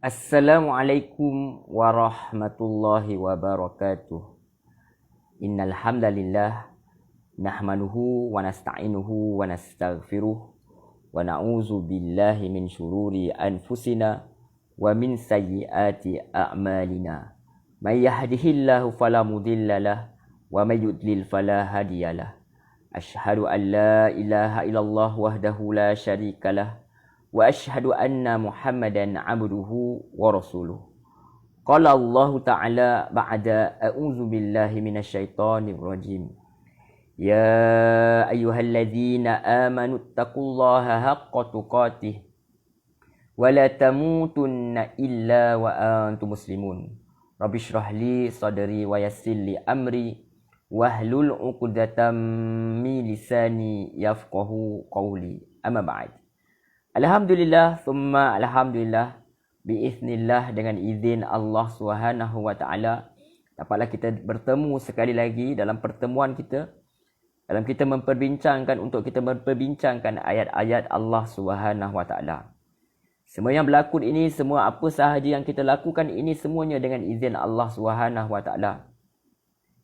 Assalamualaikum warahmatullahi wabarakatuh. Innal hamdalillah nahmaduhu wa nasta'inuhu wa nastaghfiruh wa na'udzu billahi min syururi anfusina wa min sayyiati a'malina. May yahdihillahu fala mudhillalah wa may yudlil fala hadiyalah. Asyhadu an la ilaha illallah wahdahu la syarikalah wa asyhadu anna Muhammadan abduhu wa rasuluh. Qala Allah Ta'ala ba'da a'udzu billahi minasyaitonir rajim. Ya ayyuhalladzina amanu taqullaha haqqa tuqatih wa la tamutunna illa wa antum muslimun. Rabbi shrah li sadri wa yassir li amri wahlul 'uqdatam min lisani yafqahu qawli. Amma ba'd. Alhamdulillah, thumma alhamdulillah, biiznillah, dengan izin Allah Subhanahu wa taala dapatlah kita bertemu sekali lagi dalam pertemuan kita, dalam kita memperbincangkan ayat-ayat Allah Subhanahu wa taala. Semua yang berlaku ini, semua apa sahaja yang kita lakukan ini, semuanya dengan izin Allah Subhanahu wa taala.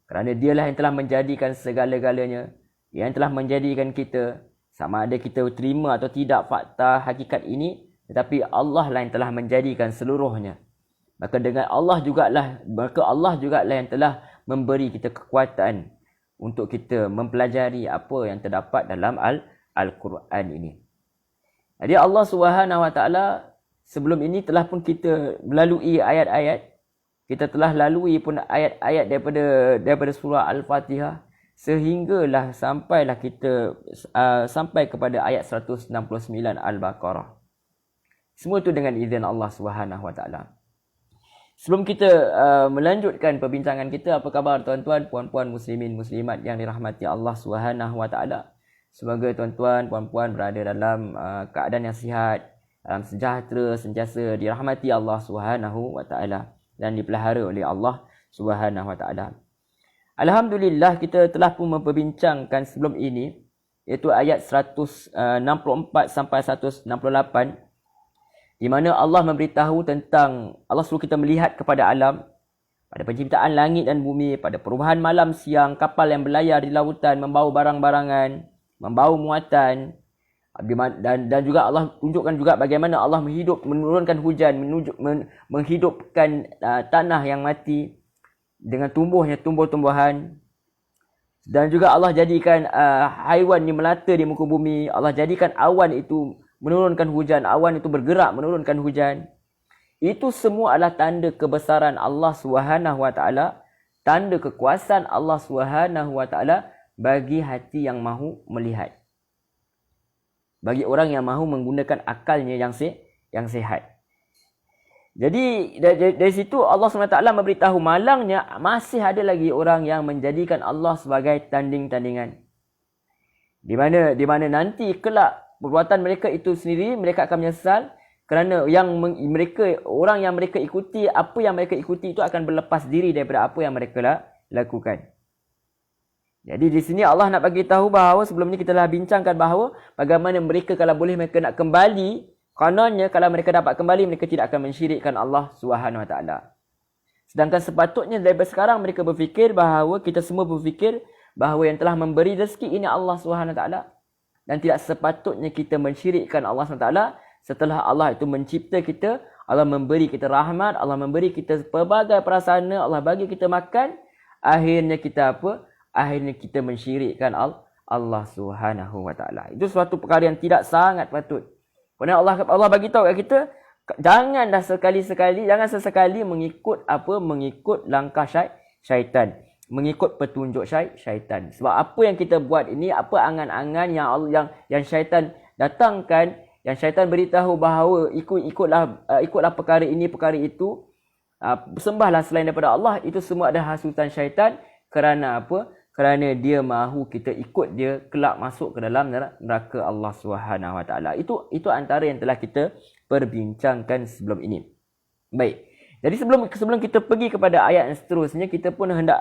Kerana dialah yang telah menjadikan segala-galanya, yang telah menjadikan kita. Sama ada kita terima atau tidak fakta hakikat ini, tetapi Allah lah yang telah menjadikan seluruhnya. Maka Allah jugalah yang telah memberi kita kekuatan untuk kita mempelajari apa yang terdapat dalam Al-Quran ini. Jadi Allah Subhanahu Wa Taala sebelum ini telah pun kita melalui ayat-ayat, kita telah lalui pun ayat-ayat daripada surah Al-Fatihah. Sehinggalah sampailah kita sampai kepada ayat 169 Al-Baqarah. Semua itu dengan izin Allah Subhanahu Wa Taala. Sebelum kita melanjutkan perbincangan kita, apa khabar tuan-tuan, puan-puan, muslimin, muslimat yang dirahmati Allah Subhanahu Wa Taala? Semoga tuan-tuan, puan-puan berada dalam keadaan yang sihat, dalam sejahtera, sentiasa dirahmati Allah Subhanahu Wa Taala dan dipelihara oleh Allah Subhanahu Wa Taala. Alhamdulillah, kita telah pun memperbincangkan sebelum ini, iaitu ayat 164 sampai 168, di mana Allah memberitahu tentang, Allah suruh kita melihat kepada alam, pada penciptaan langit dan bumi, pada perubahan malam siang, kapal yang berlayar di lautan, membawa barang-barangan, membawa muatan, dan juga Allah tunjukkan juga bagaimana Allah menurunkan hujan, menghidupkan tanah yang mati, dengan tumbuhnya tumbuh-tumbuhan. Dan juga Allah jadikan haiwan yang melata di muka bumi. Allah jadikan awan itu menurunkan hujan, awan itu bergerak menurunkan hujan. Itu semua adalah tanda kebesaran Allah Subhanahu Wa Taala, tanda kekuasaan Allah Subhanahu Wa Taala bagi hati yang mahu melihat, bagi orang yang mahu menggunakan akalnya yang sihat. Jadi dari situ Allah SWT memberitahu malangnya masih ada lagi orang yang menjadikan Allah sebagai tanding-tandingan. Di mana nanti kelak perbuatan mereka itu sendiri mereka akan menyesal, kerana orang yang mereka ikuti, apa yang mereka ikuti itu akan berlepas diri daripada apa yang mereka lakukan. Jadi di sini Allah nak bagi tahu bahawa sebelum ni kita telah bincangkan bahawa bagaimana mereka kalau boleh mereka nak kembali. Kononnya kalau mereka dapat kembali, mereka tidak akan mensyirikkan Allah Subhanahu Wa Taala. Sedangkan sepatutnya daripada sekarang mereka berfikir bahawa, kita semua berfikir bahawa yang telah memberi rezeki ini Allah Subhanahu Wa Taala. Dan tidak sepatutnya kita mensyirikkan Allah Subhanahu Wa Taala setelah Allah itu mencipta kita, Allah memberi kita rahmat, Allah memberi kita pelbagai prasana, Allah bagi kita makan. Akhirnya kita apa? Akhirnya kita mensyirikkan Allah Subhanahu Wa Taala. Itu suatu perkara yang tidak sangat patut. Kerana Allah bagi tahu kat kita, jangan sesekali mengikut langkah syaitan, mengikut petunjuk syaitan. Sebab apa yang kita buat ini, apa angan-angan yang syaitan datangkan, yang syaitan beritahu bahawa ikutlah perkara ini, perkara itu, sembahlah selain daripada Allah, itu semua adalah hasutan syaitan. Kerana apa? Kerana dia mahu kita ikut dia kelak masuk ke dalam neraka Allah Subhanahu Wa Taala. Itu antara yang telah kita perbincangkan sebelum ini. Baik. Jadi sebelum kita pergi kepada ayat yang seterusnya, kita pun hendak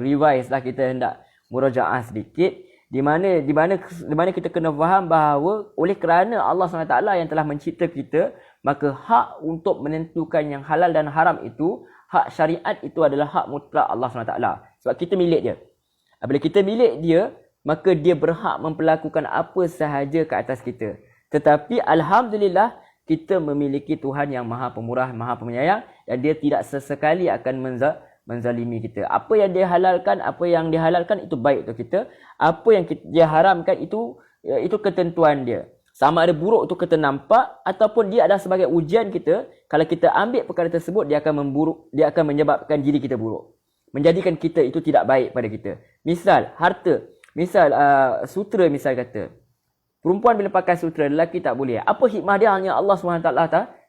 revise lah, kita hendak murajaah sedikit. Di mana kita kena faham bahawa oleh kerana Allah SWT yang telah mencipta kita, maka hak untuk menentukan yang halal dan haram itu, hak syariat itu adalah hak mutlak Allah SWT. Sebab kita milik dia. Apabila kita milik dia, maka dia berhak memperlakukan apa sahaja ke atas kita. Tetapi Alhamdulillah, kita memiliki Tuhan yang maha pemurah, maha penyayang, dan dia tidak sesekali akan menzalimi kita. Apa yang dia halalkan itu baik untuk kita. Apa yang dia haramkan itu ketentuan dia. Sama ada buruk itu kita nampak ataupun dia adalah sebagai ujian kita. Kalau kita ambil perkara tersebut, dia akan menyebabkan diri kita buruk. Menjadikan kita itu tidak baik pada kita. Misal harta, sutra misal kata. Perempuan bila pakai sutra, lelaki tak boleh. Apa hikmah dia hanya Allah SWT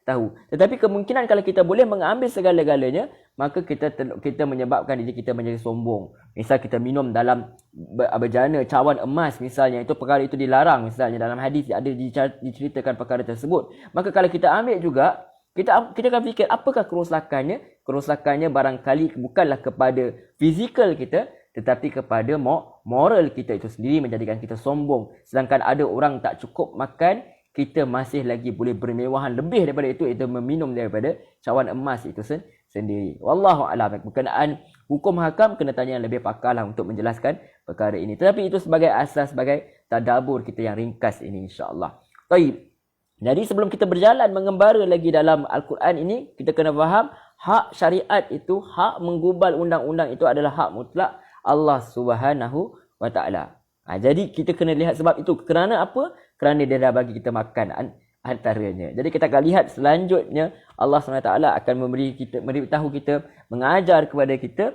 tahu. Tetapi kemungkinan kalau kita boleh mengambil segala-galanya, maka kita menyebabkan diri kita menjadi sombong. Misal kita minum dalam bejana cawan emas misalnya, itu perkara itu dilarang misalnya dalam hadis ada diceritakan perkara tersebut. Maka kalau kita ambil juga, kita akan fikir apakah kerosakannya? Kerosakannya barangkali bukanlah kepada fizikal kita, tetapi kepada moral kita itu sendiri, menjadikan kita sombong. Sedangkan ada orang tak cukup makan, kita masih lagi boleh bermewahan lebih daripada itu, iaitu meminum daripada cawan emas itu sendiri. Wallahu a'lam. Berkenaan hukum hakam, kena tanya yang lebih pakar lah untuk menjelaskan perkara ini. Tetapi itu sebagai asas, sebagai tadabbur kita yang ringkas ini, insyaAllah. Baik. Jadi sebelum kita berjalan mengembara lagi dalam Al-Quran ini, kita kena faham hak syariat itu, hak menggubal undang-undang itu adalah hak mutlak Allah Subhanahu wa Ta'ala. Jadi kita kena lihat sebab itu. Kerana apa? Kerana dia dah bagi kita makan antaranya. Jadi kita akan lihat selanjutnya Allah SWT akan memberitahu kita, mengajar kepada kita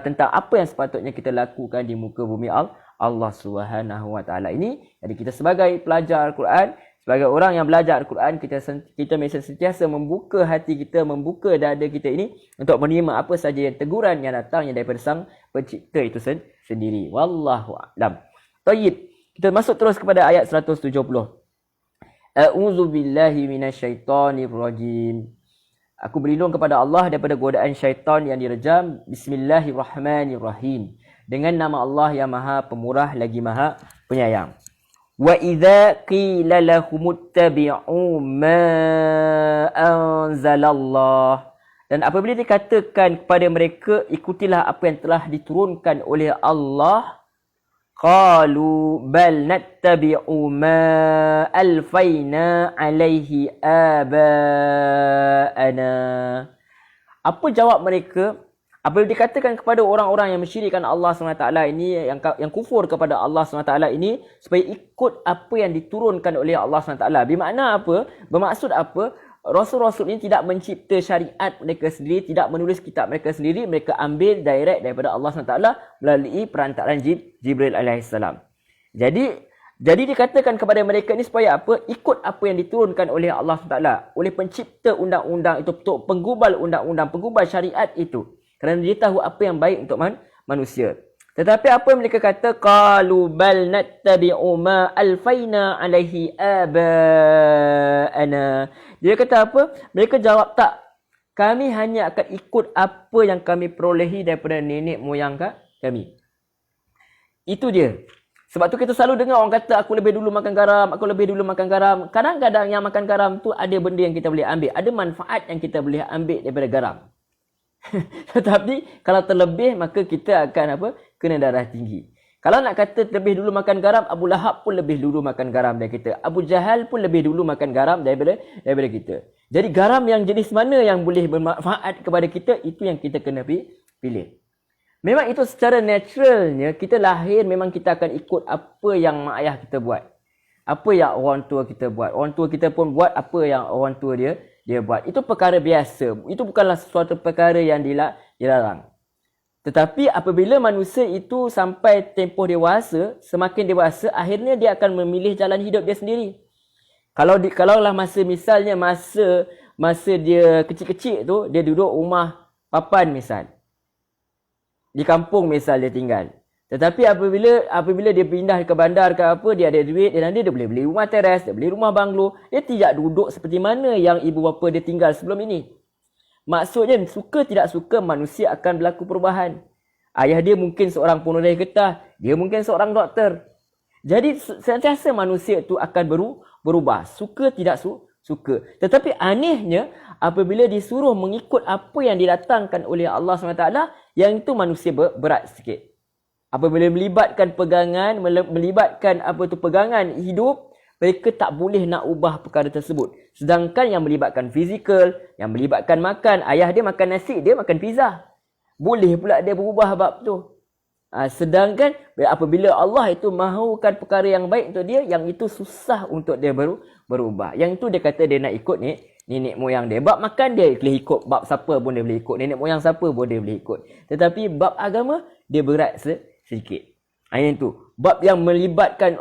tentang apa yang sepatutnya kita lakukan di muka bumi Allah Subhanahu wa Ta'ala ini. Jadi kita sebagai pelajar Al-Quran, sebagai orang yang belajar Al-Quran, kita mesti sentiasa membuka hati kita, membuka dada kita ini untuk menerima apa saja yang teguran yang datangnya daripada Sang Pencipta itu sendiri. Wallahu a'lam. Tayyib. Kita masuk terus kepada ayat 170. A'udzu billahi minasyaitonir rajim. Aku berlindung kepada Allah daripada godaan syaitan yang direjam. Bismillahirrahmanirrahim. Dengan nama Allah yang Maha Pemurah lagi Maha Penyayang. Wa idza qila lahumuttabi'u ma anzalallah. Dan apabila dikatakan kepada mereka, ikutilah apa yang telah diturunkan oleh Allah, qalu bal nattabi'u ma alfayna alaihi aba'ana. Apa jawab mereka? Apabila dikatakan kepada orang-orang yang mensyirikkan Allah SWT ini, yang kufur kepada Allah SWT ini, supaya ikut apa yang diturunkan oleh Allah SWT. Bermakna apa? Bermaksud apa? Rasul-Rasul ini tidak mencipta syariat mereka sendiri, tidak menulis kitab mereka sendiri. Mereka ambil direct daripada Allah SWT melalui perantaraan Jibril AS. Jadi dikatakan kepada mereka ini supaya apa? Ikut apa yang diturunkan oleh Allah SWT. Oleh pencipta undang-undang itu, penggubal undang-undang, penggubal syariat itu. Kerana dia tahu apa yang baik untuk manusia. Tetapi apa yang mereka kata? Qalu bal nattabi'u ma alfayna alaihi aba'ana. Dia kata apa? Mereka jawab tak. Kami hanya akan ikut apa yang kami perolehi daripada nenek moyang kami. Itu dia. Sebab tu kita selalu dengar orang kata, aku lebih dulu makan garam, aku lebih dulu makan garam. Kadang-kadang yang makan garam tu ada benda yang kita boleh ambil. Ada manfaat yang kita boleh ambil daripada garam. Tetapi kalau terlebih, maka kita akan apa? Kena darah tinggi. Kalau nak kata lebih dulu makan garam, Abu Lahab pun lebih dulu makan garam daripada kita. Abu Jahal pun lebih dulu makan garam daripada kita. Jadi garam yang jenis mana yang boleh bermanfaat kepada kita, itu yang kita kena pilih. Memang itu secara naturalnya, kita lahir memang kita akan ikut apa yang mak ayah kita buat. Apa yang orang tua kita buat. Orang tua kita pun buat apa yang orang tua dia buat. Itu perkara biasa. Itu bukanlah sesuatu perkara yang dilarang. Tetapi apabila manusia itu sampai tempoh dewasa, semakin dewasa, akhirnya dia akan memilih jalan hidup dia sendiri. Kalaulah misalnya masa dia kecil-kecil tu, dia duduk rumah papan misal. Di kampung misal dia tinggal. Tetapi apabila dia pindah ke bandar ke apa, dia ada duit, dia boleh beli rumah teres, dia beli rumah banglo. Dia tidak duduk seperti mana yang ibu bapa dia tinggal sebelum ini. Maksudnya, suka tidak suka, manusia akan berlaku perubahan. Ayah dia mungkin seorang penulis getah, dia mungkin seorang doktor. Jadi sentiasa manusia itu akan berubah. Suka tidak suka. Tetapi anehnya, apabila disuruh mengikut apa yang didatangkan oleh Allah SWT, yang itu manusia berat sikit. Apabila melibatkan pegangan, melibatkan pegangan hidup, mereka tak boleh nak ubah perkara tersebut. Sedangkan yang melibatkan fizikal, yang melibatkan makan, ayah dia makan nasi, dia makan pizza. Boleh pula dia berubah bab tu. Sedangkan apabila Allah itu mahukan perkara yang baik untuk dia, yang itu susah untuk dia berubah. Yang itu dia kata dia nak ikut nenek moyang dia. Bab makan dia boleh ikut, bab siapa pun dia boleh ikut. Nenek moyang siapa pun dia boleh ikut. Tetapi bab agama, dia berat sedikit. Yang itu. Bab yang melibatkan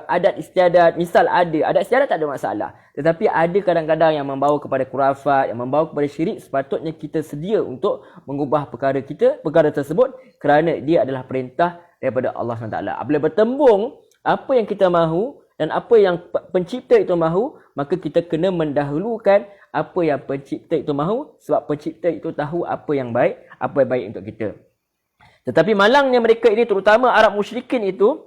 adat istiadat. Misal adat istiadat tak ada masalah. Tetapi ada kadang-kadang yang membawa kepada khurafat, yang membawa kepada syirik. Sepatutnya kita sedia untuk mengubah perkara tersebut, kerana dia adalah perintah daripada Allah SWT. Apabila bertembung apa yang kita mahu dan apa yang pencipta itu mahu, maka kita kena mendahulukan apa yang pencipta itu mahu, sebab pencipta itu tahu apa yang baik untuk kita. Tetapi malangnya mereka ini, terutama Arab musyrikin itu,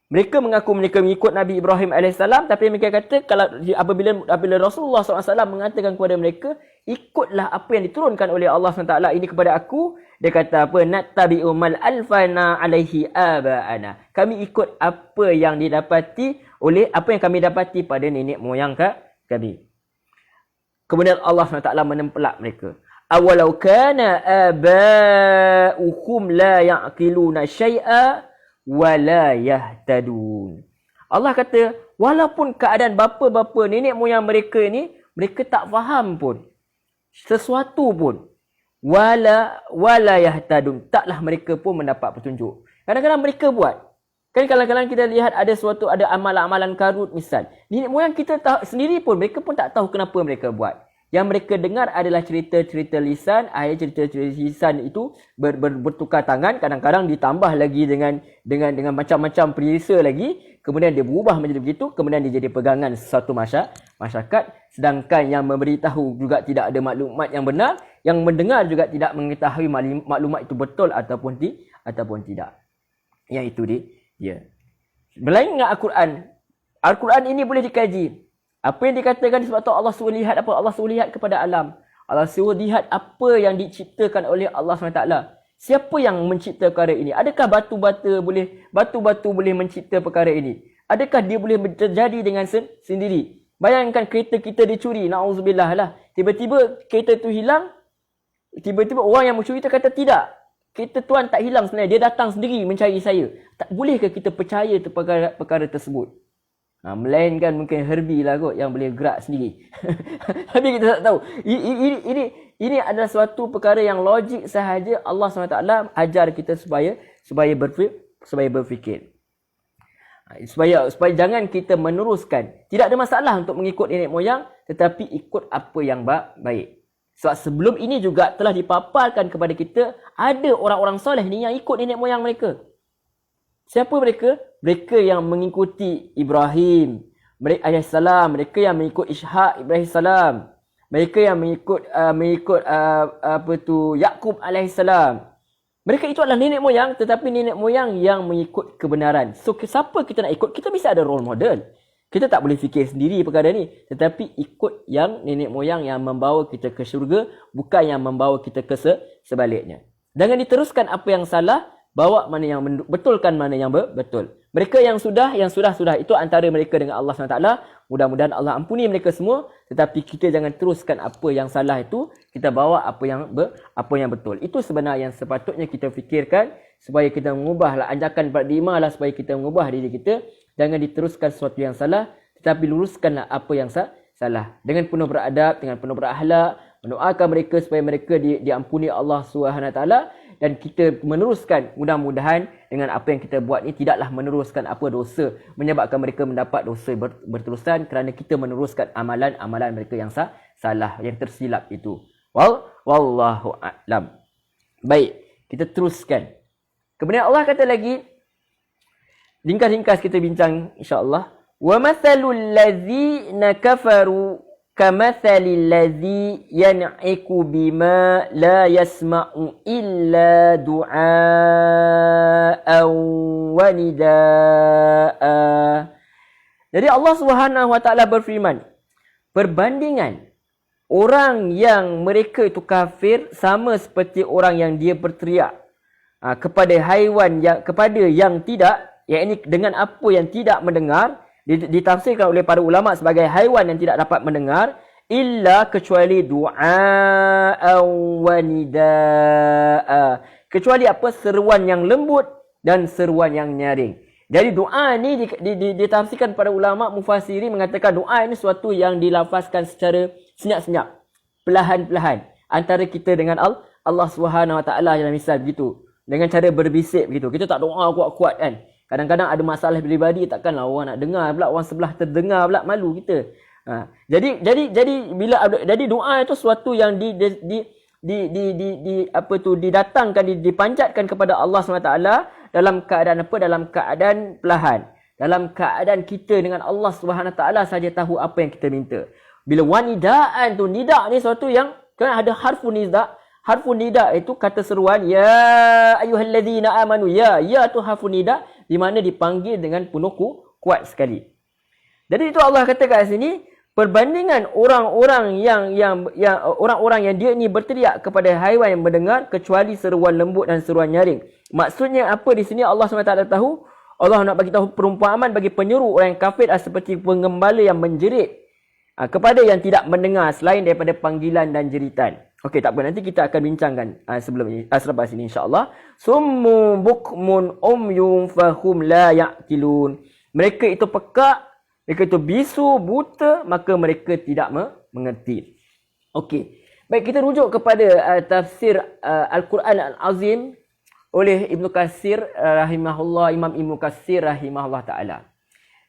mereka mengaku mereka mengikut Nabi Ibrahim AS, tapi mereka kata kalau apabila Rasulullah SAW mengatakan kepada mereka, ikutlah apa yang diturunkan oleh Allah SWT ini kepada aku, dia kata apa? Nattabi'u mal alfana alaihi aba'ana. Kami ikut apa yang kami dapati pada nenek moyang kami. Kemudian Allah SWT menempelak mereka. Awalau kana aba'ukum la ya'qiluna syai'a wa la yahtadun. Allah kata, walaupun keadaan bapa-bapa nenek moyang mereka ni, mereka tak faham pun sesuatu pun. Wala yahtadun. Taklah mereka pun mendapat petunjuk. Kadang-kadang mereka buat. Kan kadang-kadang kita lihat ada amalan-amalan karut misal. Nenek moyang kita sendiri pun, mereka pun tak tahu kenapa mereka buat. Yang mereka dengar adalah cerita-cerita lisan. Cerita-cerita lisan itu bertukar tangan. Kadang-kadang ditambah lagi dengan macam-macam perisa lagi. Kemudian dia berubah menjadi begitu. Kemudian dia jadi pegangan satu masyarakat. Sedangkan yang memberitahu juga tidak ada maklumat yang benar. Yang mendengar juga tidak mengetahui maklumat itu betul ataupun tidak. Yang itu dia. Berlain dengan Al-Quran. Al-Quran ini boleh dikaji. Apa yang dikatakan sebab tu Allah suruh lihat apa? Allah suruh lihat kepada alam. Allah suruh lihat apa yang diciptakan oleh Allah SWT. Siapa yang mencipta perkara ini? Adakah batu-batu boleh mencipta perkara ini? Adakah dia boleh terjadi dengan sendiri? Bayangkan kereta kita dicuri. Na'udzubillah lah. Tiba-tiba kereta tu hilang. Tiba-tiba orang yang mencuri tu kata tidak. Kereta tuan tak hilang sebenarnya. Dia datang sendiri mencari saya. Tak bolehkah kita percaya perkara tersebut? Melainkan mungkin Herbie lah kot yang boleh gerak sendiri. Tapi kita tak tahu. Ini adalah suatu perkara yang logik sahaja. Allah SWT ajar kita supaya berfikir. Supaya jangan kita meneruskan. Tidak ada masalah untuk mengikut nenek moyang, tetapi ikut apa yang baik. Sebab sebelum ini juga telah dipaparkan kepada kita, ada orang-orang soleh ni yang ikut nenek moyang mereka. Siapa mereka? Mereka yang mengikuti Ibrahim AS, mereka yang mengikut Ishaq Ibrahim salam, mereka yang mengikut Yaqub AS. Mereka itu adalah nenek moyang, tetapi nenek moyang yang mengikut kebenaran. So siapa kita nak ikut? Kita bisa ada role model. Kita tak boleh fikir sendiri perkara ni, tetapi ikut yang nenek moyang yang membawa kita ke syurga, bukan yang membawa kita ke sebaliknya. Jangan diteruskan apa yang salah, bawa mana yang betulkan mana yang betul. Mereka yang sudah itu antara mereka dengan Allah SWT. Mudah-mudahan Allah ampuni mereka semua, tetapi kita jangan teruskan apa yang salah itu, kita bawa apa yang betul. Itu sebenarnya yang sepatutnya kita fikirkan supaya kita mengubahlah ajakan paradigma lah, supaya kita mengubah diri kita. Jangan diteruskan sesuatu yang salah, tetapi luruskanlah apa yang salah. Dengan penuh beradab, dengan penuh berakhlak, mendoakan mereka supaya mereka diampuni Allah SWT. Dan kita meneruskan, mudah-mudahan dengan apa yang kita buat ni tidaklah meneruskan apa dosa, menyebabkan mereka mendapat dosa berterusan, kerana kita meneruskan amalan-amalan mereka yang salah, yang tersilap itu. Wallahu a'lam. Baik, kita teruskan. Kemudian Allah kata lagi, ringkas-ringkas kita bincang insya-Allah. Wa mathalul ladzina kafaru kamathalil ladzi yan'iku bima la yasma'u illa du'aan wa nidaa. Jadi Allah Subhanahu wa taala berfirman, perbandingan orang yang mereka itu kafir sama seperti orang yang dia berteriak kepada haiwan kepada yang tidak, yakni dengan apa yang tidak mendengar, ditafsirkan oleh para ulama sebagai haiwan yang tidak dapat mendengar, illa kecuali du'a wa nidaa, kecuali apa? Seruan yang lembut dan seruan yang nyaring. Jadi doa ni ditafsirkan para ulama mufassiri mengatakan doa ini suatu yang dilafazkan secara senyap-senyap, perlahan-perlahan antara kita dengan Allah Subhanahu Wa Taala, dalam misal begitu, dengan cara berbisik begitu. Kita tak doa kuat-kuat kan. Kadang-kadang ada masalah peribadi, takkanlah orang nak dengar pula, orang sebelah terdengar pula, malu kita. Jadi doa itu suatu yang didatangkan, dipanjatkan kepada Allah SWT dalam keadaan apa? Dalam keadaan perlahan. Dalam keadaan kita dengan Allah SWT saja tahu apa yang kita minta. Bila wanidaan tu, nida ni suatu yang kan ada harfu nida. Harfu nida itu kata seruan, ya ayyuhallazina amanu, ya tu harfu nida, di mana dipanggil dengan penuh kuat sekali. Jadi itu Allah kata kat sini, perbandingan orang-orang yang dia ni berteriak kepada haiwan yang mendengar kecuali seruan lembut dan seruan nyaring. Maksudnya apa di sini? Allah SWT tahu, Allah nak bagi tahu perumpamaan bagi penyeru orang yang kafir seperti pengembala yang menjerit kepada yang tidak mendengar selain daripada panggilan dan jeritan. Okey, tak apa, nanti kita akan bincangkan sebelum ini, selepas ini insya-Allah. Summun bukmun umyun fahum la ya'qilun. Mereka itu pekak, mereka itu bisu, buta, maka mereka tidak mengerti. Okey. Baik, kita rujuk kepada tafsir Al-Quran Al-Azim oleh Ibnu Katsir rahimahullah, Imam Ibnu Katsir rahimahullah taala.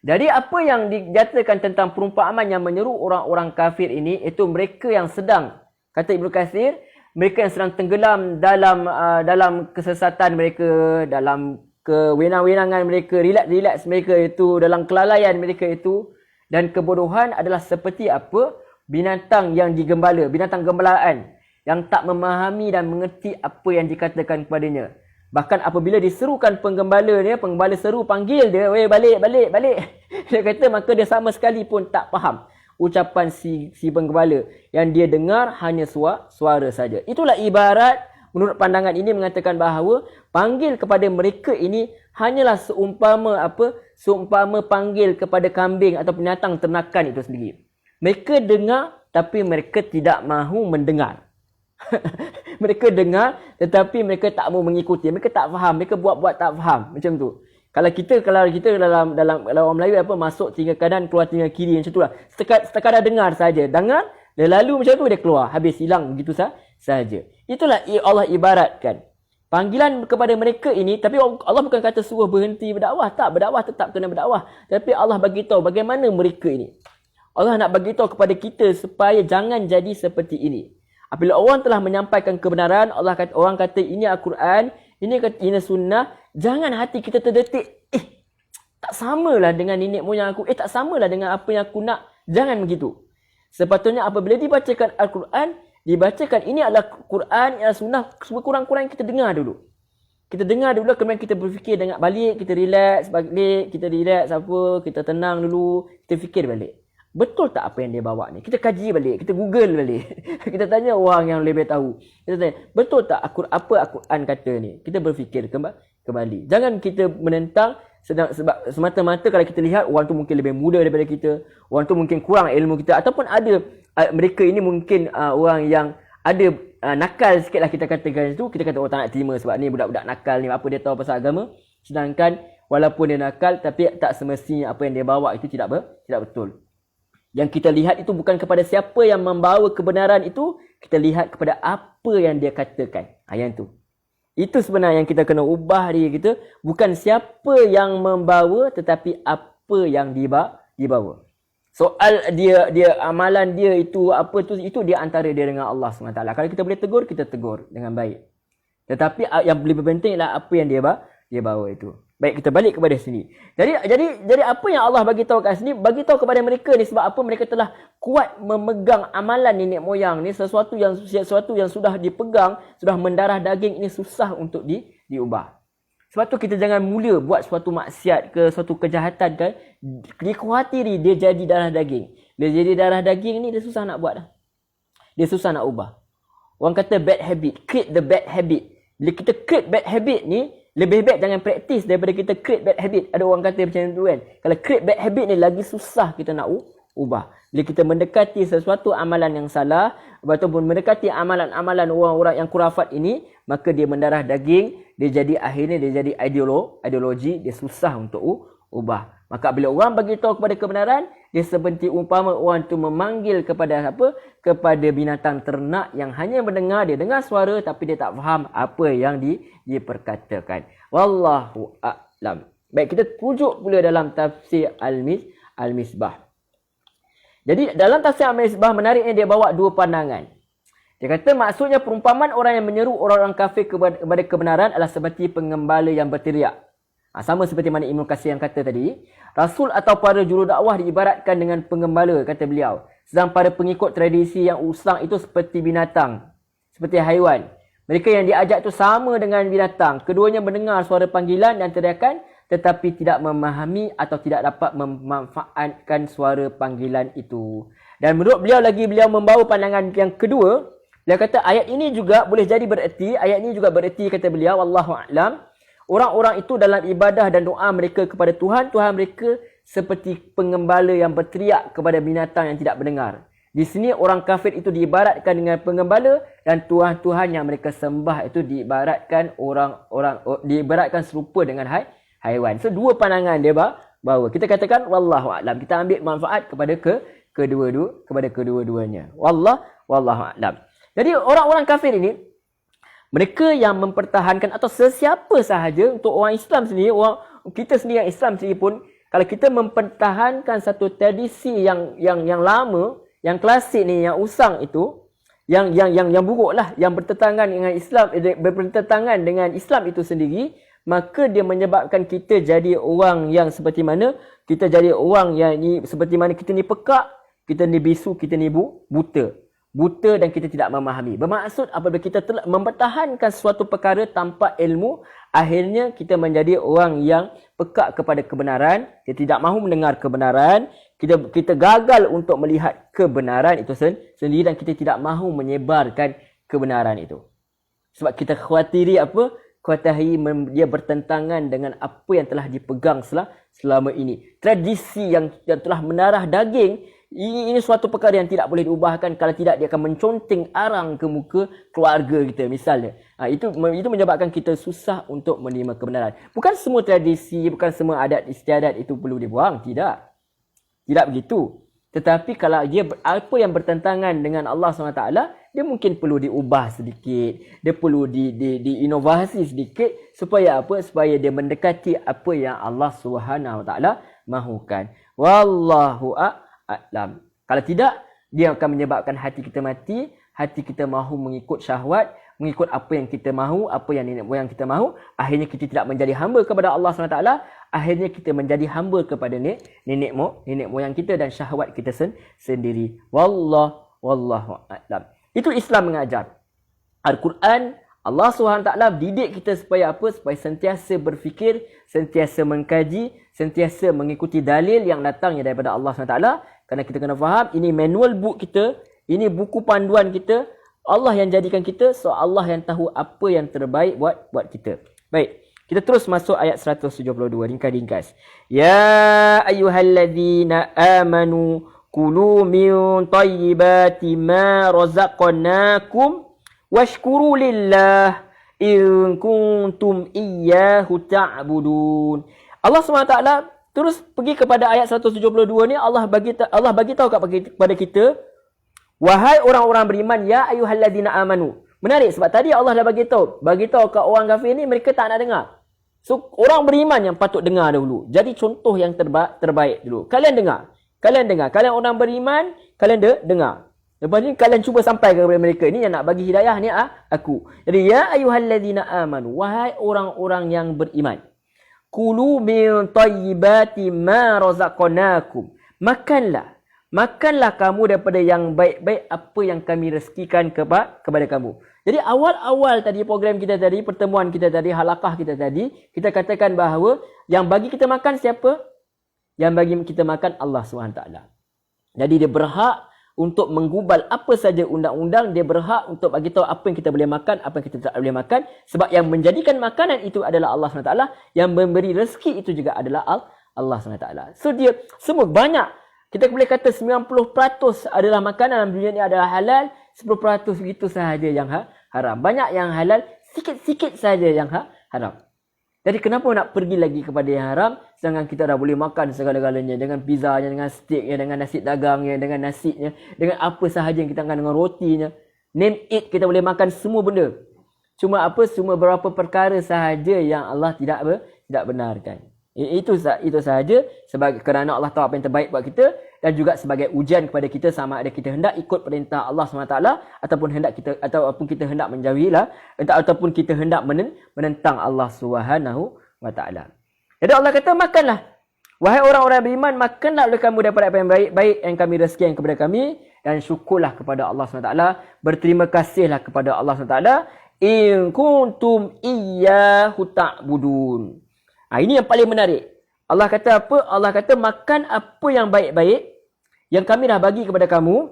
Jadi apa yang dinyatakan tentang perumpamaan yang menyeru orang-orang kafir ini, itu mereka yang sedang, kata Ibnu Katsir, mereka yang sedang tenggelam dalam kesesatan mereka, dalam kewenang-wenangan mereka, rileks mereka itu, dalam kelalaian mereka itu, dan kebodohan adalah seperti apa? Binatang yang digembala, binatang gembalaan yang tak memahami dan mengerti apa yang dikatakan kepadanya. Bahkan apabila diserukan penggembala dia, penggembala seru, panggil dia, "Weh, balik." Dia kata maka dia sama sekali pun tak faham ucapan si penggembala. Yang dia dengar hanya suara saja. Itulah ibarat menurut pandangan ini mengatakan bahawa panggil kepada mereka ini hanyalah seumpama apa? Seumpama panggil kepada kambing atau binatang ternakan itu sendiri. Mereka dengar tapi mereka tidak mahu mendengar. Mereka dengar tetapi mereka tak mau mengikuti. Mereka tak faham, mereka buat-buat tak faham. Macam tu. Kalau kita dalam orang Melayu apa, masuk telinga kanan keluar telinga kiri, macam itulah. Sekadar dengar saja. Dengar, dia lalu macam tu dia keluar, habis hilang begitu saja. Itulah Allah ibaratkan panggilan kepada mereka ini. Tapi Allah bukan kata suruh berhenti berdakwah, tak, berdakwah tetap kena berdakwah. Tapi Allah bagi tahu bagaimana mereka ini. Allah nak bagi tahu kepada kita supaya jangan jadi seperti ini. Apabila orang telah menyampaikan kebenaran, orang kata ini Al-Quran, ini sunnah, jangan hati kita terdetik, tak samalah dengan nenek moyang aku, tak samalah dengan apa yang aku nak. Jangan begitu. Sepatutnya apabila dibacakan Al-Quran, dibacakan ini adalah Quran, ini adalah sunnah, sekurang-kurang kita dengar dulu. Kita dengar dulu, kemudian kita berfikir dengan balik, kita relax balik, kita tenang dulu, kita fikir balik. Betul tak apa yang dia bawa ni? Kita kaji balik, kita Google balik. Kita tanya orang yang lebih tahu. Kita tanya, betul tak apa Al-Quran kata ni? Kita berfikir kembali. Jangan kita menentang sebab semata-mata kalau kita lihat orang tu mungkin lebih muda daripada kita, orang tu mungkin kurang ilmu kita, ataupun ada mereka ini mungkin orang yang ada nakal sikit lah kita katakan itu. Kita kata tak nak terima sebab ni budak-budak nakal ni, apa dia tahu pasal agama. Sedangkan walaupun dia nakal, tapi tak semestinya apa yang dia bawa itu tidak betul. Yang kita lihat itu bukan kepada siapa yang membawa kebenaran itu, kita lihat kepada apa yang dia katakan. Yang tu. Itu sebenarnya yang kita kena ubah diri kita, bukan siapa yang membawa tetapi apa yang dibawa. Soal dia amalan dia itu apa tu, itu dia antara dia dengan Allah SWT. Kalau kita boleh tegur, kita tegur dengan baik. Tetapi yang lebih penting adalah apa yang dia bawa itu. Baik, kita balik kepada sini. Jadi apa yang Allah bagi tahu kat sini, bagi tahu kepada mereka ni sebab apa? Mereka telah kuat memegang amalan nenek moyang ni, sesuatu yang sudah dipegang, sudah mendarah daging, ini susah untuk diubah. Sebab tu kita jangan mula buat suatu maksiat ke suatu kejahatan kan, dikhawatiri dia jadi darah daging. Dia jadi darah daging ni dia susah nak buat dah. Dia susah nak ubah. Orang kata bad habit, create the bad habit. Bila kita create bad habit ni, lebih baik jangan praktis daripada kita create bad habit. Ada orang kata macam tu kan. Kalau create bad habit ni lagi susah kita nak ubah. Bila kita mendekati sesuatu amalan yang salah, ataupun mendekati amalan-amalan orang-orang yang kurafat ini, maka dia mendarah daging, akhirnya dia jadi ideologi, dia susah untuk ubah. Maka bila orang bagi tahu kepada kebenaran, dia seperti umpama orang tu memanggil kepada apa? Kepada binatang ternak yang hanya mendengar, dia dengar suara tapi dia tak faham apa yang diperkatakan. Wallahu a'lam. Baik, kita rujuk pula dalam tafsir Al-Misbah. Jadi dalam tafsir Al-Misbah menariknya dia bawa dua pandangan. Dia kata maksudnya perumpamaan orang yang menyeru orang-orang kafir kepada kebenaran adalah seperti pengembala yang berteriak. Sama seperti mana Ibnu Katsir yang kata tadi, Rasul atau para juru dakwah diibaratkan dengan pengembala, kata beliau. Sedang para pengikut tradisi yang usang itu seperti binatang, seperti haiwan. Mereka yang diajak itu sama dengan binatang. Keduanya mendengar suara panggilan dan teriakan, tetapi tidak memahami atau tidak dapat memanfaatkan suara panggilan itu. Dan menurut beliau lagi, beliau membawa pandangan yang kedua. Beliau kata ayat ini juga boleh jadi bererti, kata beliau, wallahu a'lam, orang-orang itu dalam ibadah dan doa mereka kepada Tuhan mereka seperti pengembala yang berteriak kepada binatang yang tidak mendengar. Di sini orang kafir itu diibaratkan dengan pengembala dan Tuhan yang mereka sembah itu diibaratkan serupa dengan haiwan. So dua pandangan dia bawa. Kita katakan wallahu a'lam. Kita ambil manfaat kepada kedua-duanya. Wallahu a'lam. Jadi orang-orang kafir ini, mereka yang mempertahankan atau sesiapa sahaja, untuk orang Islam sendiri, kita sendiri yang Islam sendiri pun, kalau kita mempertahankan satu tradisi yang lama, yang klasik ni, yang usang itu, yang buruk lah, yang bertentangan dengan Islam itu sendiri, maka dia menyebabkan kita jadi orang yang seperti mana? Kita jadi orang yang ni seperti mana kita ni pekak, kita ni bisu, kita ni buta dan kita tidak memahami. Bermaksud apabila kita telah mempertahankan suatu perkara tanpa ilmu, akhirnya kita menjadi orang yang pekak kepada kebenaran, kita tidak mahu mendengar kebenaran, kita gagal untuk melihat kebenaran itu sendiri dan kita tidak mahu menyebarkan kebenaran itu. Sebab kita khawatiri apa? Khawatiri dia bertentangan dengan apa yang telah dipegang selama ini. Tradisi yang telah mendarah daging, ini suatu perkara yang tidak boleh diubahkan. Kalau tidak, dia akan menconteng arang ke muka keluarga kita misalnya. Itu menyebabkan kita susah untuk menerima kebenaran. Bukan semua tradisi, bukan semua adat istiadat itu perlu dibuang. Tidak begitu. Tetapi kalau dia apa yang bertentangan dengan Allah SWT, dia mungkin perlu diubah sedikit. Dia perlu diinovasi sedikit. Supaya apa? Supaya dia mendekati apa yang Allah SWT mahukan. Wallahu a'lam. Kalau tidak, dia akan menyebabkan hati kita mati, hati kita mahu mengikut syahwat, mengikut apa yang kita mahu, apa yang nenek moyang kita mahu. Akhirnya kita tidak menjadi hamba kepada Allah SWT. Akhirnya kita menjadi hamba kepada nenek moyang kita dan syahwat kita sendiri. Wallahu a'lam. Itu Islam mengajar. Al-Quran, Allah SWT didik kita supaya apa? Supaya sentiasa berfikir, sentiasa mengkaji, sentiasa mengikuti dalil yang datangnya daripada Allah SWT. Kerana kita kena faham, ini manual book kita, ini buku panduan kita. Allah yang jadikan kita, so Allah yang tahu apa yang terbaik buat kita. Baik, kita terus masuk ayat 172, ringkas. Ya ayyuhalladzina amanu kulu min tayyibati ma razaqnakum washkuru lillah in kuntum iyyahu ta'budun. Allah SWT terus pergi kepada ayat 172 ni. Allah bagi tahu kepada kita, wahai orang-orang beriman, ya ayyuhalladzina amanu. Menarik sebab tadi Allah dah bagi tahu kat orang kafir ni, mereka tak nak dengar. So orang beriman yang patut dengar dahulu. Jadi contoh yang terbaik dulu. Kalian dengar. Kalian orang beriman, kalian dengar. Lepas ni kalian cuba sampai kepada mereka. Ini yang nak bagi hidayah ni aku. Jadi ya ayyuhalladzina amanu, wahai orang-orang yang beriman, kulu min tayyibati ma razaqnakum. Makanlah kamu daripada yang baik-baik apa yang kami rezekikan kepada kamu. Jadi awal-awal tadi program kita tadi, pertemuan kita tadi, halakah kita tadi, kita katakan bahawa yang bagi kita makan siapa? Yang bagi kita makan Allah SWT. Jadi dia berhak untuk menggubal apa saja undang-undang, dia berhak untuk bagi tahu apa yang kita boleh makan, apa yang kita tak boleh makan. Sebab yang menjadikan makanan itu adalah Allah SWT, yang memberi rezeki itu juga adalah Allah SWT. So dia semua banyak. Kita boleh kata 90% adalah makanan dalam dunia ini adalah halal, 10% begitu sahaja yang haram. Banyak yang halal, sikit-sikit sahaja yang haram. Jadi kenapa nak pergi lagi kepada yang haram, sedangkan kita dah boleh makan segala-galanya, dengan pizzanya, dengan steaknya, dengan nasi dagangnya, dengan nasinya, dengan apa sahaja yang kita makan, dengan rotinya. Name it, kita boleh makan semua benda. Cuma beberapa perkara sahaja yang Allah tidak benarkan. Itu sahaja sebagai kerana Allah tahu apa yang terbaik buat kita, dan juga sebagai ujian kepada kita sama ada kita hendak ikut perintah Allah SWT ataupun kita hendak menjauhilah, ataupun kita hendak menentang Allah SWT. Jadi Allah kata, makanlah wahai orang-orang beriman, makanlah oleh kamu daripada apa yang baik-baik yang kami rezekikan kepada kami, dan syukurlah kepada Allah SWT, berterima kasihlah kepada Allah SWT, in kuntum iyyahu ta'budun. Ini yang paling menarik. Allah kata apa? Allah kata makan apa yang baik-baik yang kami dah bagi kepada kamu,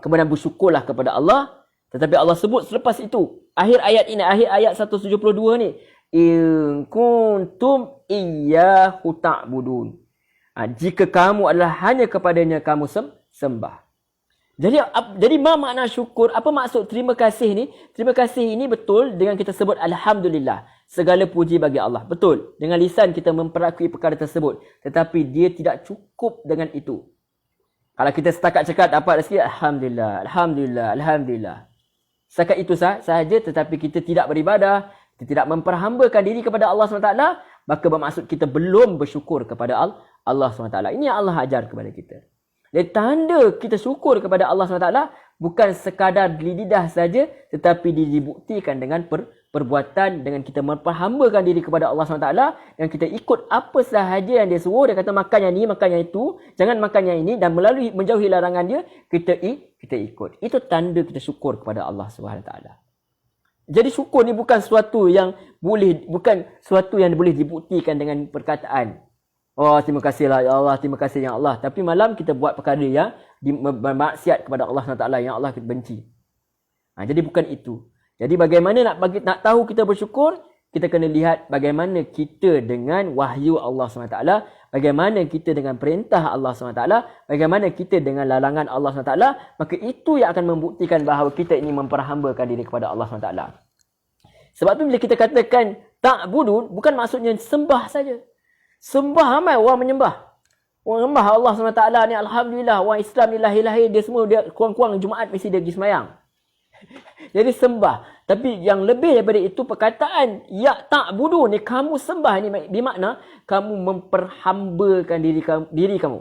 kemudian bersyukurlah kepada Allah. Tetapi Allah sebut selepas itu, akhir ayat ini, akhir ayat 172 ni, in kuntum iyyahu ta'budun. Jika kamu adalah hanya kepadanya kamu sembah. Jadi apa makna syukur? Apa maksud terima kasih ni? Terima kasih ini betul dengan kita sebut alhamdulillah. Segala puji bagi Allah. Betul. Dengan lisan kita memperakui perkara tersebut. Tetapi dia tidak cukup dengan itu. Kalau kita setakat cakap dapat rezeki, alhamdulillah, alhamdulillah, alhamdulillah. Setakat itu sahaja, tetapi kita tidak beribadah, kita tidak memperhambakan diri kepada Allah SWT, maka bermaksud kita belum bersyukur kepada Allah SWT. Ini yang Allah ajar kepada kita. Jadi tanda kita syukur kepada Allah SWT bukan sekadar di lidah saja, tetapi dibuktikan dengan perbuatan, dengan kita memperhambakan diri kepada Allah SWT, dan kita ikut apa sahaja yang dia suruh. Dia kata makan yang ni, makan yang itu, jangan makan yang ini, dan melalui menjauhi larangan dia, kita ikut. Itu tanda kita syukur kepada Allah SWT. Jadi syukur ni bukan sesuatu yang boleh dibuktikan dengan perkataan. Oh, terima kasihlah ya Allah, terima kasih ya Allah. Tapi malam kita buat perkara yang bermaksiat kepada Allah SWT, yang Allah kita benci. Jadi bukan itu. Jadi bagaimana nak tahu kita bersyukur, kita kena lihat bagaimana kita dengan wahyu Allah SWT, bagaimana kita dengan perintah Allah SWT, bagaimana kita dengan larangan Allah SWT, maka itu yang akan membuktikan bahawa kita ini memperhambakan diri kepada Allah SWT. Sebab tu bila kita katakan ta'budun, bukan maksudnya sembah saja. Sembah ramai orang menyembah. Orang menyembah Allah SWT ni, alhamdulillah, orang Islam ni lahir-lahir, dia semua dia kurang-kurang Jumaat mesti dia pergi sembahyang. Jadi sembah. Tapi yang lebih daripada itu, perkataan ya ta'budu ni, kamu sembah ni bermakna kamu memperhambakan diri kamu.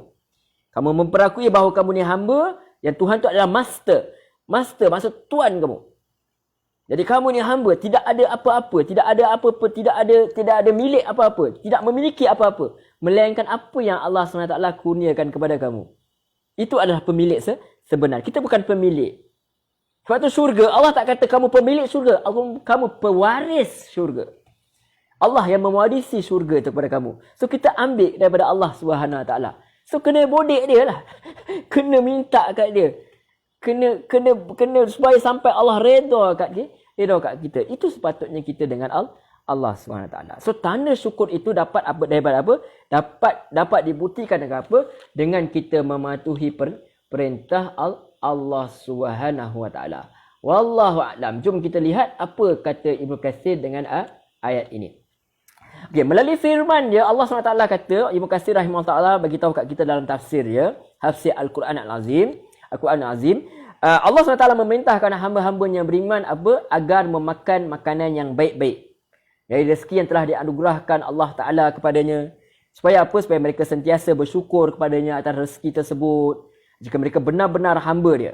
Kamu memperakui bahawa kamu ni hamba, yang Tuhan tu adalah master. Master maksud tuan kamu. Jadi kamu ni hamba, tidak ada apa-apa, tidak ada milik apa-apa, tidak memiliki apa-apa, melainkan apa yang Allah SWT kurniakan kepada kamu. Itu adalah pemilik sebenar. Kita bukan pemilik. Sebab tu syurga, Allah tak kata kamu pemilik syurga, kamu pewaris syurga. Allah yang mewarisi syurga itu kepada kamu. So kita ambil daripada Allah SWT. So kena bodek dia lah. Kena minta kat dia. Kena supaya sampai Allah redha kat dia, redha kat kita. Itu sepatutnya kita dengan Allah SWT. So tanda syukur itu dapat apa daripada apa? Dapat dibuktikan dengan apa? Dengan kita mematuhi perintah Allah SWT. Wallahu a'lam. Jom kita lihat apa kata Ibnu Katsir dengan ayat ini. Okey, melalui firman dia, Allah SWT kata, Ibnu Katsir rahimahullah bagi tahu kat kita dalam tafsir dia, tafsir Al-Quran Al-Azim. Allah SWT memerintahkan hamba-hambanya beriman apa? Agar memakan makanan yang baik-baik. Dari rezeki yang telah dianugerahkan Allah Ta'ala kepadanya. Supaya apa? Supaya mereka sentiasa bersyukur kepadanya atas rezeki tersebut. Jika mereka benar-benar hamba dia.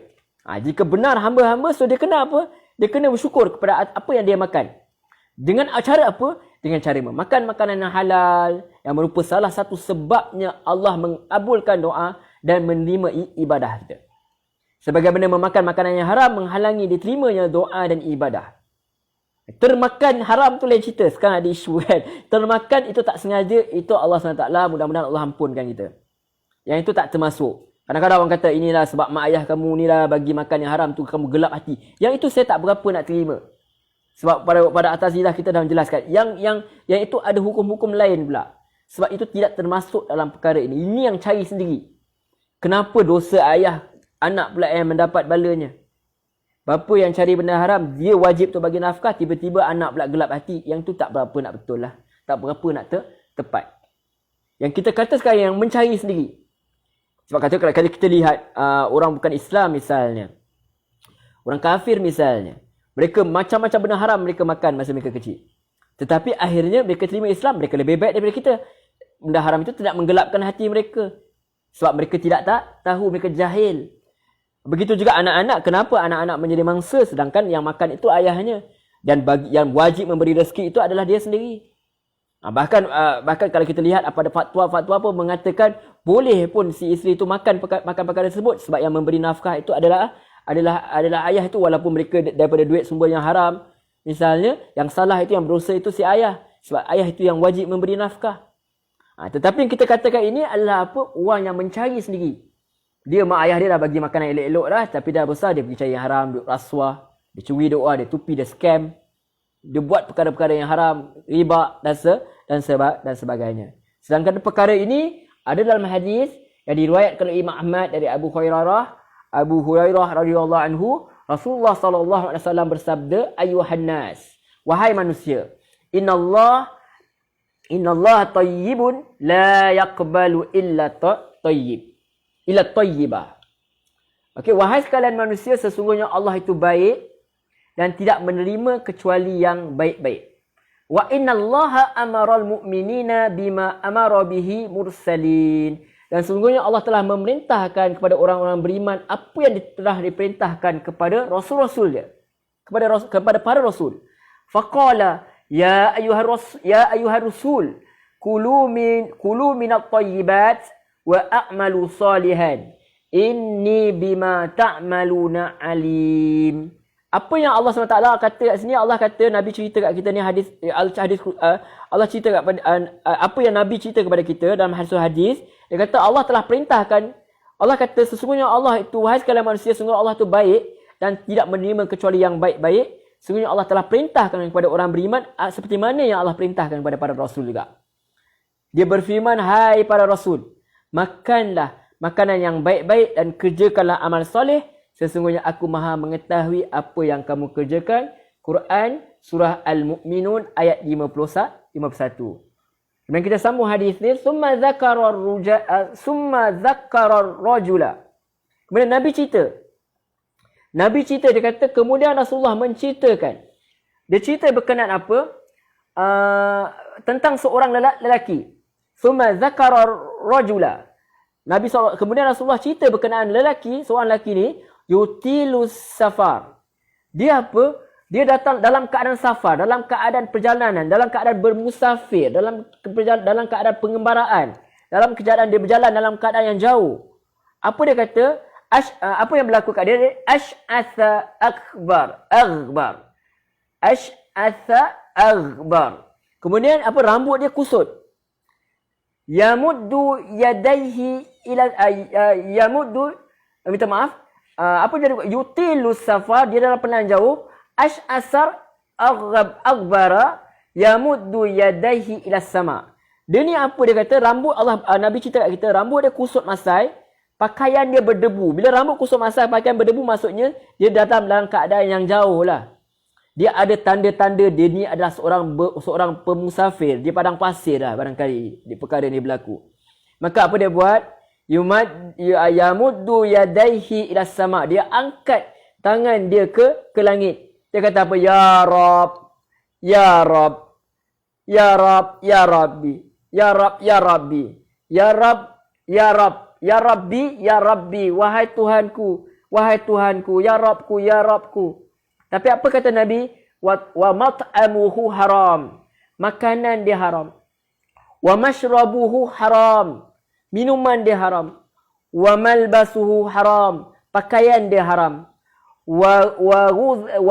Jika benar hamba-hamba, so dia kena apa? Dia kena bersyukur kepada apa yang dia makan. Dengan cara apa? Dengan cara memakan makanan yang halal. Yang merupakan salah satu sebabnya Allah mengabulkan doa dan menerima ibadah kita. Sebagaimana memakan makanan yang haram menghalangi diterimanya doa dan ibadah. Termakan haram tu lain cerita. Sekarang ada isu kan. Termakan itu tak sengaja, itu Allah SWT, mudah-mudahan Allah ampunkan kita. Yang itu tak termasuk. Kadang-kadang orang kata inilah sebab mak ayah kamu ni lah bagi makan yang haram tu kamu gelap hati. Yang itu saya tak berapa nak terima. Sebab pada atas ni lah kita dah menjelaskan. Yang itu ada hukum-hukum lain pula. Sebab itu tidak termasuk dalam perkara ini. Ini yang cari sendiri. Kenapa dosa ayah anak pula yang mendapat balanya? Bapa yang cari benda haram, dia wajib tu bagi nafkah, tiba-tiba anak pula gelap hati. Yang tu tak berapa nak betul lah. Tak berapa nak tepat. Yang kita kata sekarang yang mencari sendiri. Sebab kata kalau kita lihat orang bukan Islam misalnya. Orang kafir misalnya. Mereka macam-macam benda haram mereka makan masa mereka kecil. Tetapi akhirnya mereka terima Islam, mereka lebih baik daripada kita. Benda haram itu tidak menggelapkan hati mereka. Sebab mereka tidak tahu, mereka jahil. Begitu juga anak-anak. Kenapa anak-anak menjadi mangsa sedangkan yang makan itu ayahnya? Dan yang wajib memberi rezeki itu adalah dia sendiri. Bahkan kalau kita lihat ada fatwa-fatwa pun mengatakan boleh pun si isteri itu makan perkara tersebut sebab yang memberi nafkah itu adalah ayah itu walaupun mereka daripada duit sumber yang haram. Misalnya yang salah itu, yang berdosa itu si ayah. Sebab ayah itu yang wajib memberi nafkah. Tetapi yang kita katakan ini adalah orang yang mencari sendiri. Dia mak ayah dia dah bagi makanan elok-elok dah, tapi dah besar dia pergi cari yang haram, duk rasuah, dia curi doa, dia tupi, dia scam. Dia buat perkara-perkara yang haram, riba dan sebagainya. Sedangkan perkara ini ada dalam hadis yang diriwayatkan oleh Imam Ahmad dari Abu Hurairah radhiyallahu anhu, Rasulullah sallallahu alaihi wasallam bersabda, "Ayuhan nas, wahai manusia, innallaha tayyibun la yaqbalu illa tayyibah." Okey, wahai sekalian manusia, sesungguhnya Allah itu baik dan tidak menerima kecuali yang baik-baik. Wa innallaha amaral mu'minina bima amara bihi mursalin. Dan sesungguhnya Allah telah memerintahkan kepada orang-orang beriman apa yang telah diperintahkan kepada rasul-rasul dia. Kepada para rasul. Faqala ya ayyuhar rusul kulu minat thayyibat wa a'malu salihan. Inni bima ta'maluna alim. Apa yang Allah SWT kata kat sini, Allah kata, Nabi cerita kat kita ni hadis Allah cerita kat apa yang Nabi cerita kepada kita dalam hadis. Dia kata Allah telah perintahkan, Allah kata sesungguhnya Allah itu, wahai sekalian manusia, sesungguhnya Allah itu baik dan tidak menerima kecuali yang baik-baik. Sesungguhnya Allah telah perintahkan kepada orang beriman seperti mana yang Allah perintahkan kepada para rasul juga. Dia berfirman, hai para rasul, makanlah makanan yang baik-baik dan kerjakanlah amal soleh. Sesungguhnya aku maha mengetahui apa yang kamu kerjakan. Quran surah Al-Mu'minun ayat 51. Kemudian kita sambung hadis ni. Summa zakarar rajula. Kemudian Nabi cerita. Dia kata kemudian Rasulullah menceritakan. Dia cerita berkenaan apa? Tentang seorang lelaki. Summa zakarar rajula. Kemudian Rasulullah cerita berkenaan seorang lelaki ni. Yutilus safar. Dia apa? Dia datang dalam keadaan safar, dalam keadaan perjalanan, dalam keadaan bermusafir, dalam keadaan pengembaraan, dalam keadaan dia berjalan dalam keadaan yang jauh. Apa dia kata? Apa yang berlaku kat dia? Ash'atha aghbar. Ash'atha aghbar. Kemudian apa? Rambut dia kusut. Yamuddu yadayhi ila minta maaf. Apa jadi yutilus safar, dia dalam perjalanan jauh. Ash'asar aghbara yamuddu yadayhi ila sama. Dia ni apa dia kata? Rambut Nabi cerita kat kita, rambut dia kusut masai, pakaian dia berdebu. Bila rambut kusut masai, pakaian berdebu, maksudnya dia datang dalam keadaan yang jauh lah. Dia ada tanda-tanda dia ni adalah seorang pemusafir di padang pasir lah barangkali di perkara ni berlaku. Maka apa dia buat? Yamuddu yadayhi ila sama. Dia angkat tangan dia ke langit. Dia kata apa? Ya Rab, ya Rab, ya Rab, ya Rabbi, ya Rab, ya Rabbi, ya Rab, ya Rab, ya Rabbi, ya Rabbi, wahai Tuhanku, wahai Tuhanku, ya Rabbku, ya Rabbku. Tapi apa kata Nabi? Wa mat'amuhu haram. Makanan dia haram. Wa mashrabuhu haram. Minuman dia haram. Wa malbasuhu haram. Pakaian dia haram. Wa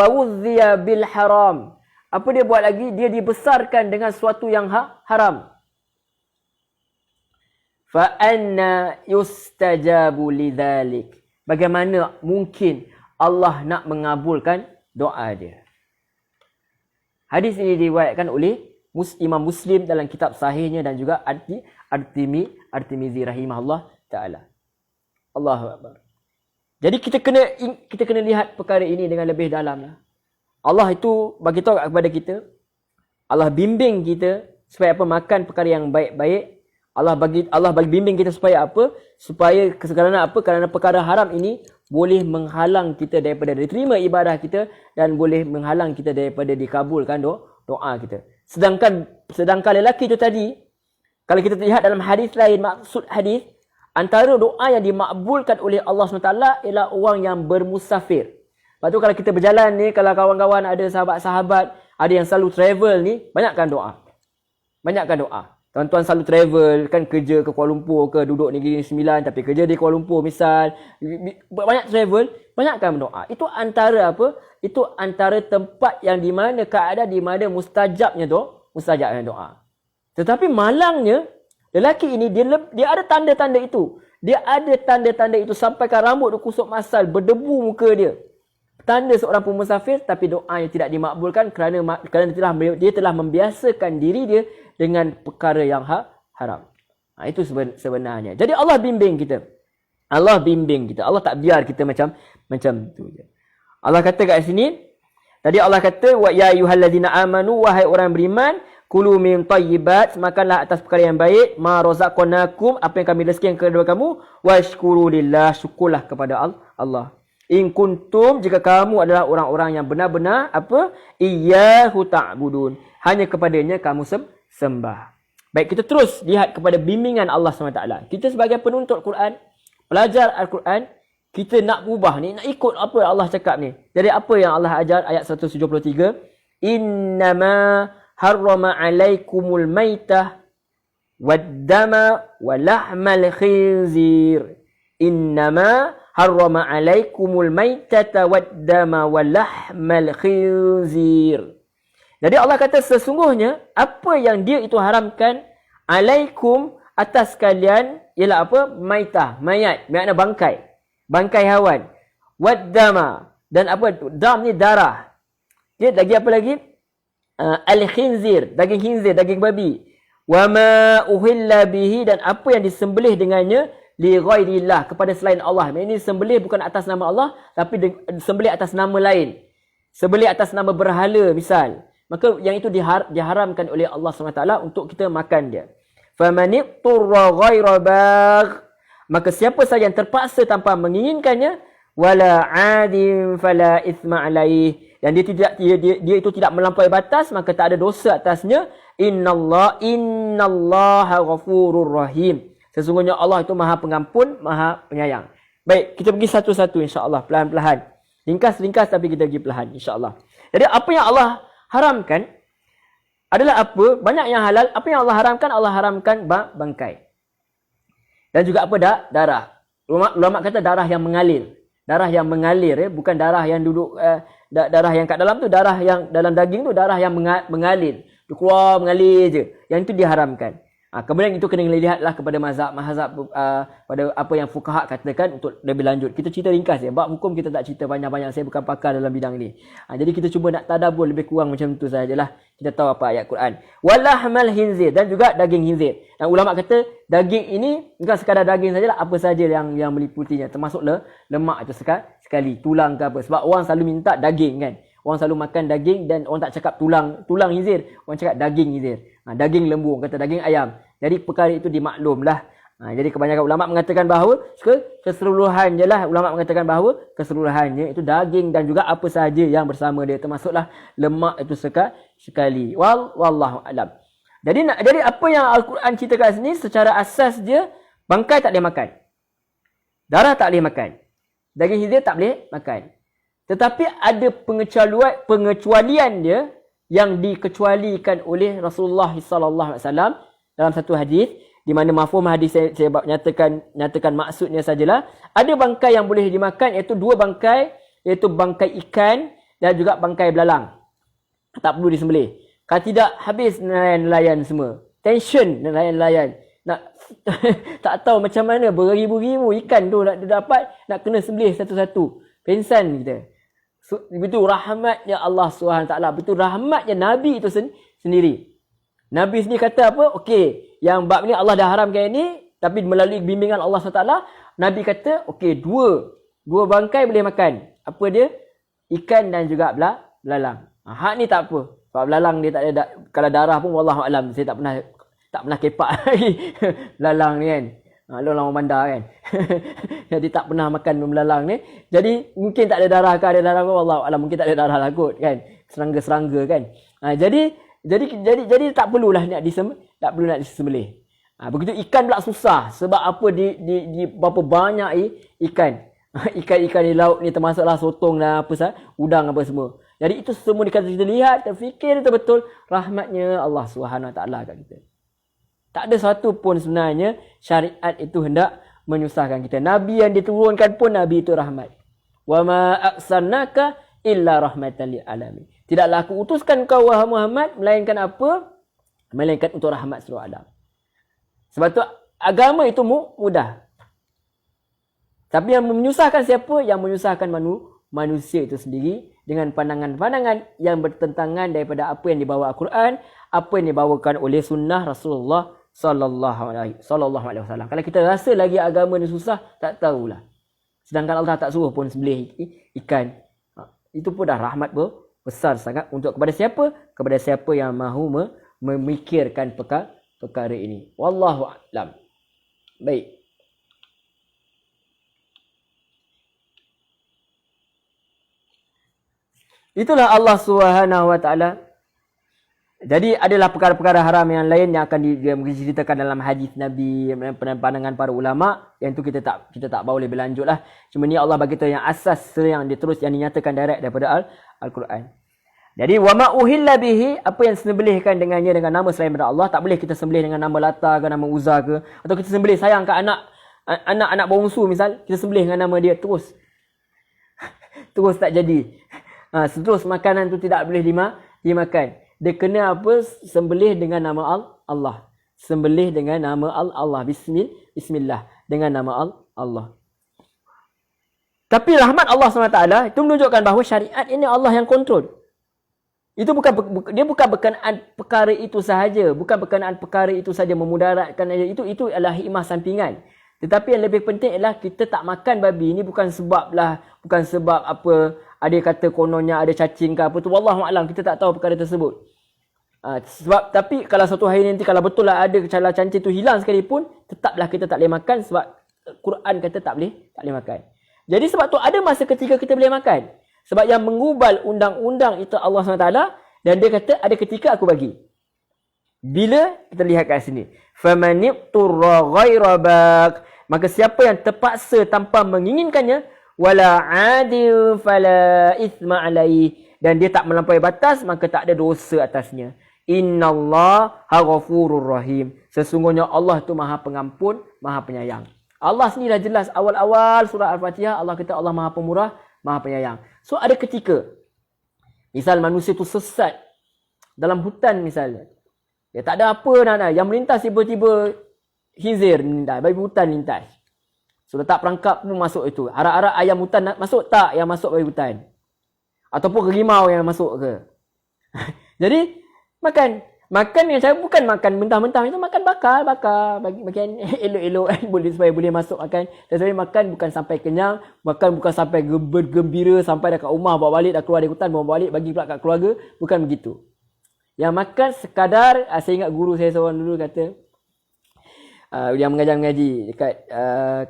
wudhiya bil haram. Apa dia buat lagi? Dia dibesarkan dengan sesuatu yang haram. fa anna yustajabu lidzalik. Bagaimana mungkin Allah nak mengabulkan doa dia? Hadis ini diriwayatkan oleh Imam Muslim dalam kitab sahihnya dan juga At-Tirmizi rahimahullah taala. Allahu akbar. Jadi kita kena lihat perkara ini dengan lebih dalam lah. Allah itu bagi tahu kepada kita, Allah bimbing kita supaya apa? Makan perkara yang baik-baik. Allah bagi bimbing kita supaya apa? Supaya kerana apa? Kerana perkara haram ini boleh menghalang kita daripada diterima ibadah kita dan boleh menghalang kita daripada dikabulkan doa kita. Sedangkan lelaki itu tadi, kalau kita lihat dalam hadis lain, maksud hadis, antara doa yang dimakbulkan oleh Allah SWT ialah orang yang bermusafir. Lepas tu kalau kita berjalan ni, kalau kawan-kawan ada sahabat-sahabat, ada yang selalu travel ni, banyakkan doa. Banyakkan doa. Tuan-tuan selalu travel, kan kerja ke Kuala Lumpur ke, duduk Negeri Sembilan tapi kerja di Kuala Lumpur misal. Banyak travel, banyakkan berdoa. Itu antara apa? Itu antara tempat yang di mana keadaan di mana mustajabnya doa. Tetapi malangnya, lelaki ini dia ada tanda-tanda itu. Dia ada tanda-tanda itu sampaikan rambut dia kusut masal, berdebu muka dia. Tanda seorang pemusafir tapi doanya tidak dimakbulkan kerana dia telah membiasakan diri dia dengan perkara yang haram. Itu sebenarnya. Jadi Allah bimbing kita. Allah tak biar kita macam tu je. Allah kata kat sini, tadi Allah kata wa ya ayyuhallazina amanu, wahai orang beriman, kulu min thayyibat, makanlah atas perkara yang baik, ma razaqnakum, apa yang kami rezekikan kepada kamu, washkuru lillah, syukurlah kepada Allah. In kuntum, jika kamu adalah orang-orang yang benar-benar apa? Iyyahu ta'budun, hanya kepadanya kamu sembah. Baik, kita terus lihat kepada bimbingan Allah SWT. Kita sebagai penuntut Quran, pelajar Al-Quran, kita nak ubah ni, nak ikut apa Allah cakap ni. Jadi apa yang Allah ajar ayat 173? Innama harrama alaikumul maitah waddama walahmal khinzir. Innama harrama alaikumul maitata waddama walahmal khinzir. Jadi Allah kata sesungguhnya apa yang dia itu haramkan alaikum atas kalian ialah apa? Maitah, mayat, makna bangkai. Bangkai haiwan. Waddama, dan apa? Dam ni darah. Dia lagi apa lagi? Al-khinzir, daging khinzir, daging babi. Wa ma uhilla bihi, dan apa yang disembelih dengannya li ghairillah, kepada selain Allah. Ini sembelih bukan atas nama Allah tapi sembelih atas nama lain. Sembelih atas nama berhala misal. Maka yang itu diharamkan oleh Allah SWT untuk kita makan dia. Famanitturra ghaira bagh, maka siapa saja yang terpaksa tanpa menginginkannya, wala adim fala ithma alaih, dan dia itu tidak melampaui batas, maka tak ada dosa atasnya. Innallaha ghafurur rahim, sesungguhnya Allah itu Maha Pengampun, Maha Penyayang. Baik, kita pergi satu-satu insya-Allah, pelan-pelan. Ringkas-ringkas tapi kita pergi perlahan insya-Allah. Jadi apa yang Allah haramkan adalah apa? Banyak yang halal. Apa yang Allah haramkan? Allah haramkan bangkai. Dan juga apa? Darah. Ulama kata darah yang mengalir. Darah yang mengalir, bukan darah yang duduk, darah yang kat dalam tu, darah yang dalam daging tu, darah yang mengalir. Dia keluar mengalir je. Yang itu diharamkan. Kemudian itu kena lihatlah kepada mazhab pada apa yang fuqaha katakan untuk lebih lanjut. Kita cerita ringkas ya. Bab hukum kita tak cerita banyak-banyak. Saya bukan pakar dalam bidang ni. Jadi kita cuba nak tadabbur lebih kurang macam tu sajalah. Kita tahu apa ayat Quran. Walahmal khinzir, dan juga daging khinzir. Dan ulama kata daging ini bukan sekadar daging sajalah, apa saja yang meliputinya, termasuk lemak itu sekali, tulang ke apa. Sebab orang selalu minta daging kan. Orang selalu makan daging dan orang tak cakap tulang khinzir. Orang cakap daging khinzir. Daging lembu, orang kata daging ayam. Jadi perkara itu dimaklumlah. Jadi kebanyakan ulama mengatakan bahawa keseluruhan je lah. Ulama mengatakan bahawa keseluruhannya itu daging dan juga apa sahaja yang bersama dia. Termasuklah lemak itu sekali. Wallahu alam. Jadi apa yang Al-Quran ceritakan sini secara asas dia, bangkai tak boleh makan. Darah tak boleh makan. Daging khinzir tak boleh makan. Tetapi ada pengecualian dia yang dikecualikan oleh Rasulullah sallallahu alaihi wasallam dalam satu hadis, di mana mafhum hadis saya nyatakan maksudnya sajalah, ada bangkai yang boleh dimakan, iaitu dua bangkai, iaitu bangkai ikan dan juga bangkai belalang. Tak perlu disembelih. Kalau tidak, habis nelayan-nelayan semua. Tension nelayan-nelayan. tak tahu macam mana beribu-ribu ikan tu nak dapat, nak kena sembelih satu-satu. Pensan kita. So, betul rahmatnya Allah SWT, betul rahmatnya Nabi itu sendiri. Nabi sendiri kata apa? Okey, yang bab ni Allah dah haramkan ini, tapi melalui bimbingan Allah SWT, Nabi kata, okey, dua bangkai boleh makan. Apa dia? Ikan dan juga belalang. Hak ni tak apa. Sebab belalang dia tak ada, kalau darah pun wallahu alam, saya tak pernah kepak lagi belalang ni kan. Orang bandar kan. Jadi tak pernah makan belalang ni. Jadi mungkin tak ada darah ke, ada darah ke, wallahu alam, mungkin tak ada darah lah kot kan. Serangga-serangga kan. Jadi tak perlulah nak disembelih. Begitu ikan pula susah. Sebab apa di berapa banyak ikan. Ikan-ikan di laut ni termasuklah sotong dan udang apa semua. Jadi itu semua kita lihat, kita fikir betul-betul rahmatnya Allah SWT kat kita. Tak ada satu pun sebenarnya syariat itu hendak menyusahkan kita. Nabi yang diturunkan pun Nabi itu rahmat. Wa ma aqsannaka illa rahmatan lil alamin. Tidaklah aku utuskan kau wahai Muhammad melainkan apa? Melainkan untuk rahmat seluruh alam. Sebab tu agama itu mudah. Tapi yang menyusahkan siapa? Yang menyusahkan manusia itu sendiri dengan pandangan-pandangan yang bertentangan daripada apa yang dibawa Al-Quran, apa yang dibawakan oleh sunnah Rasulullah sallallahu alaihi wasallam. Kalau kita rasa lagi agama ni susah, tak tahulah. Sedangkan Allah tak suruh pun sembelih ikan. Itu pun dah rahmat besar sangat untuk kepada siapa? Kepada siapa yang mahu memikirkan perkara ini. Wallahu a'lam. Baik. Itulah Allah SWT. Jadi adalah perkara-perkara haram yang lain yang akan diceritakan dalam hadis Nabi, pandangan para ulama, yang itu kita tak bawa lebih lanjut lah. Cuma ni Allah bagi tahu yang asas yang dinyatakan direct daripada Al-Quran. Jadi wama uhilla bihi, apa yang sembelihkan dengannya dengan nama selain daripada Allah, tak boleh kita sembelih dengan nama Lata ke nama Uzza ke, atau kita sembelih sayang ke anak bongsu misal, kita sembelih dengan nama dia terus tak jadi. Terus makanan tu tidak boleh dimakan. Dia kena apa? Sembelih dengan nama Allah. Sembelih dengan nama Allah. Bismillah. Dengan nama Allah. Tapi rahmat Allah SWT itu menunjukkan bahawa syariat ini Allah yang kontrol. Itu dia bukan berkenaan perkara itu sahaja. Bukan berkenaan perkara itu sahaja memudaratkan. Itu adalah hikmah sampingan. Tetapi yang lebih penting adalah kita tak makan babi ni bukan sebab apa, ada kata kononnya ada cacing ke apa tu, wallahu alam, kita tak tahu perkara tersebut. Sebab tapi kalau satu hari nanti kalau betul lah ada cacing cacing tu hilang sekalipun, tetaplah kita tak boleh makan sebab Quran kata tak boleh makan. Jadi sebab tu ada masa ketika kita boleh makan. Sebab yang mengubal undang-undang itu Allah SWT, dan dia kata ada ketika aku bagi. Bila kita lihat kat sini, famanitturra ghaira baq, maka siapa yang terpaksa tanpa menginginkannya, wala adil fala ithma alaihi, dan dia tak melampaui batas, maka tak ada dosa atasnya. Innallaha ghafurur rahim, sesungguhnya Allah tu Maha Pengampun, Maha Penyayang. Allah sendiri dah jelas awal-awal surah Al-Fatihah, Allah kata Allah Maha Pemurah, Maha Penyayang. So ada ketika misal manusia tu sesat dalam hutan misalnya, ya tak ada apa nak, yang melintas tiba-tiba hizir melintas, babi hutan lintas. So letak perangkap pun masuk itu. Harap-harap ayam hutan masuk, tak, yang masuk babi hutan. Ataupun kerimau yang masuk ke. Jadi makan yang cara bukan makan mentah-mentah, itu makan bakar bagian elok-elok boleh supaya boleh masuk makan. Tetapi makan bukan sampai kenyang, makan bukan sampai bergembira sampai dah kat rumah bawa balik, dah keluar dari hutan bawa balik bagi pula kat keluarga, bukan begitu. Yang makan sekadar, saya ingat guru saya seorang dulu kata, yang mengajar-mengaji dekat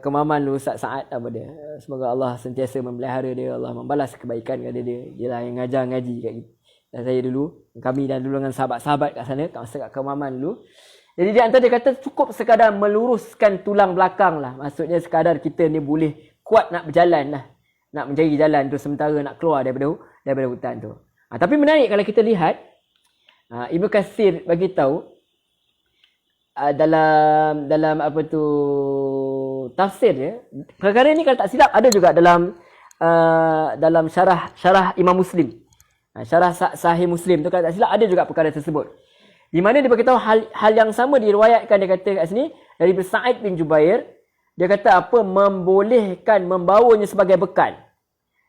Kemaman dulu, Ustaz Saad apa dia. Semoga Allah sentiasa memelihara dia, Allah membalas kebaikan kepada dia. Dia lah yang ngajar-ngaji kat kita. Dan saya dulu, kami dan dulu dengan sahabat-sahabat kat sana, kat Kemaman dulu. Jadi dia antara dia kata cukup sekadar meluruskan tulang belakang lah. Maksudnya sekadar kita ni boleh kuat nak berjalan lah. Nak mencari jalan tu sementara nak keluar daripada hutan tu. Tapi menarik kalau kita lihat, Ibnu Katsir bagi tahu dalam apa tu tafsir dia, perkara ni kalau tak silap ada juga dalam syarah Imam Muslim. Syarah Sahih Muslim tu kalau tak silap ada juga perkara tersebut. Di mana dia beritahu hal yang sama diriwayatkan, dia kata kat sini dari Sa'id bin Jubair, dia kata apa, membolehkan membawanya sebagai bekal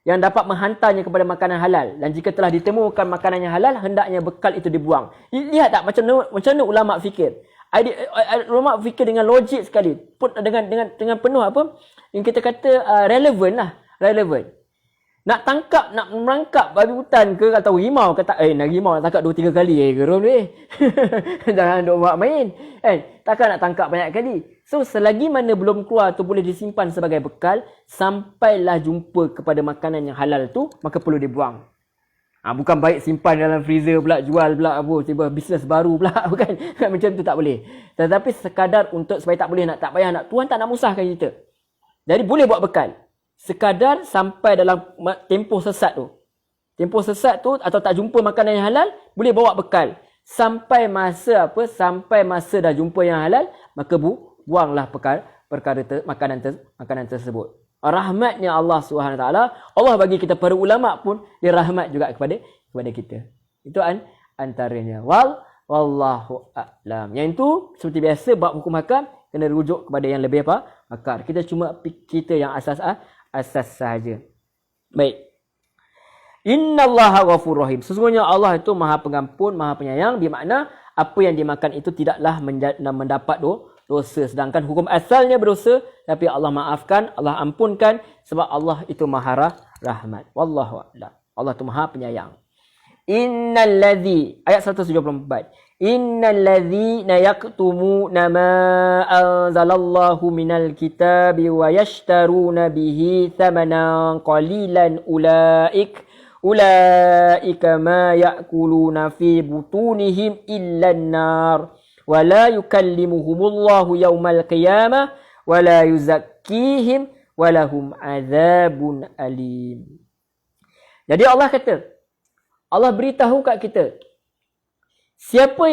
yang dapat menghantarnya kepada makanan halal, dan jika telah ditemukan makanan yang halal hendaknya bekal itu dibuang. Lihat tak macam mana ulama fikir. Ulama fikir dengan logik sekali, dengan penuh apa yang kita kata relevan lah, relevan. Nak tangkap, nak merangkap babi hutan ke atau rimau, kata nak rimau nak tangkap 2-3 kali geram ni. Jangan duk buat main. Takkan nak tangkap banyak kali. So selagi mana belum keluar tu boleh disimpan sebagai bekal, sampailah jumpa kepada makanan yang halal tu, maka perlu dibuang. Bukan baik simpan dalam freezer pula, jual pula apa, tiba bisnes baru pula, bukan. Macam tu tak boleh. Tetapi sekadar untuk supaya tak boleh, tak payah nak, Tuhan tak nak musahkan kita. Jadi boleh buat bekal. Sekadar sampai dalam tempoh sesat tu. Tempoh sesat tu atau tak jumpa makanan yang halal, boleh bawa bekal. Sampai masa apa? Sampai masa dah jumpa yang halal, maka buanglah makanan tersebut. Rahmatnya Allah SWT, Allah bagi kita para ulama pun dia rahmat juga kepada kita. Itu antaranya. Wallahu a'lam. Yang itu seperti biasa bab hukum hakam kena rujuk kepada yang lebih pakar. Kita cuma kita yang asas sahaja. Baik. Innallaha ghafurur rahim. Sesungguhnya Allah itu Maha Pengampun, Maha Penyayang, di makna apa yang dimakan itu tidaklah mendapat dosa, sedangkan hukum asalnya berdosa, tapi Allah maafkan, Allah ampunkan sebab Allah itu Maha Rahmat. Wallahu a'lam. Allah itu Maha Penyayang. Innalladzi, ayat 174. Innalladzina yaktumuna ma anzalallahu minal kitabi wa yashtaruna bihi thamanan qalilan ulaika ma ya'kuluna fi butunihim illan nar wa la yukallimuhumullahu yawmal qiyamah wa la yuzakkihim wa lahum adzabun alim. Jadi Allah kata, Allah beritahu kat kita, siapa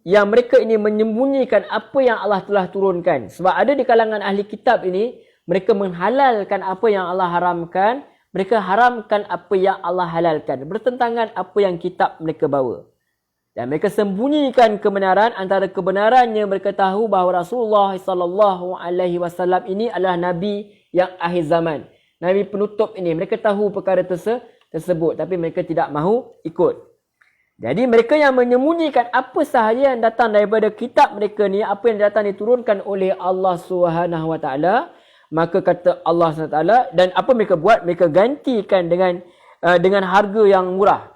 yang mereka ini menyembunyikan apa yang Allah telah turunkan. Sebab ada di kalangan ahli kitab ini, mereka menghalalkan apa yang Allah haramkan, mereka haramkan apa yang Allah halalkan, bertentangan apa yang kitab mereka bawa. Dan mereka sembunyikan kebenaran, antara kebenarannya mereka tahu bahawa Rasulullah SAW ini adalah Nabi yang akhir zaman, Nabi penutup ini. Mereka tahu perkara tersebut, tapi mereka tidak mahu ikut. Jadi mereka yang menyembunyikan apa sahaja yang datang daripada kitab mereka ni, apa yang datang diturunkan oleh Allah SWT, maka kata Allah SWT, dan apa mereka buat, mereka gantikan dengan harga yang murah.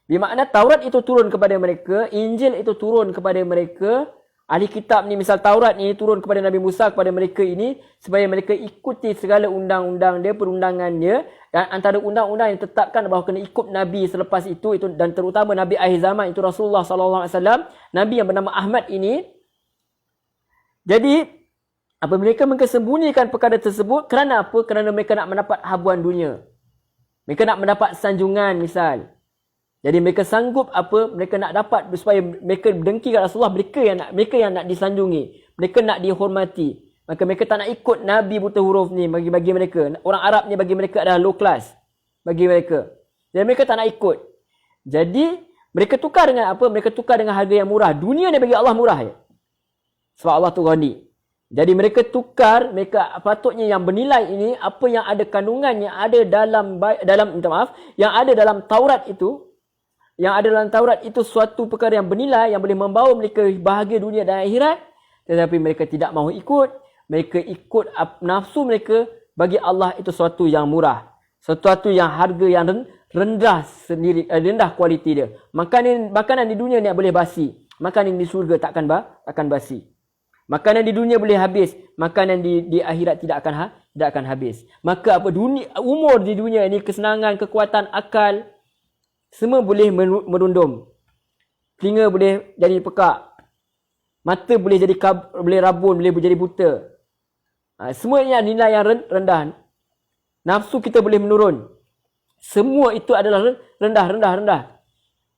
Bermakna Taurat itu turun kepada mereka, Injil itu turun kepada mereka, ahli kitab ni, misal Taurat ni turun kepada Nabi Musa, kepada mereka ini, supaya mereka ikuti segala undang-undang dia, perundangan dia, dan antara undang-undang yang ditetapkan bahawa kena ikut Nabi selepas itu, dan terutama Nabi akhir zaman itu Rasulullah SAW, Nabi yang bernama Ahmad ini. Jadi apa mereka sembunyikan perkara tersebut kerana apa? Kerana mereka nak mendapat habuan dunia. Mereka nak mendapat sanjungan misal. Jadi mereka sanggup mereka nak dapat supaya mereka dengki kat Rasulullah, mereka yang nak disanjungi, mereka nak dihormati. Maka mereka tak nak ikut Nabi buta huruf ni bagi mereka. Orang Arab ni bagi mereka adalah low class bagi mereka. Jadi mereka tak nak ikut. Jadi mereka tukar dengan apa? Mereka tukar dengan harga yang murah. Dunia ni bagi Allah murah je. Sebab Allah tu ghani. Jadi mereka tukar, mereka patutnya yang bernilai ini, apa yang ada kandungan yang ada yang ada dalam Taurat itu, suatu perkara yang bernilai, yang boleh membawa mereka bahagia dunia dan akhirat. Tetapi mereka tidak mahu ikut. Mereka ikut nafsu mereka. Bagi Allah itu sesuatu yang murah, sesuatu yang harga yang rendah sendiri, rendah kualiti dia. Makanan di dunia ni boleh basi, makanan di surga takkan basi. Makanan di dunia boleh habis, makanan di akhirat tidak akan habis. Maka umur di dunia ini, kesenangan, kekuatan, akal, semua boleh merundum. Telinga boleh jadi pekak. Mata boleh boleh rabun, boleh jadi buta. Semuanya nilai yang rendah. Nafsu kita boleh menurun. Semua itu adalah rendah.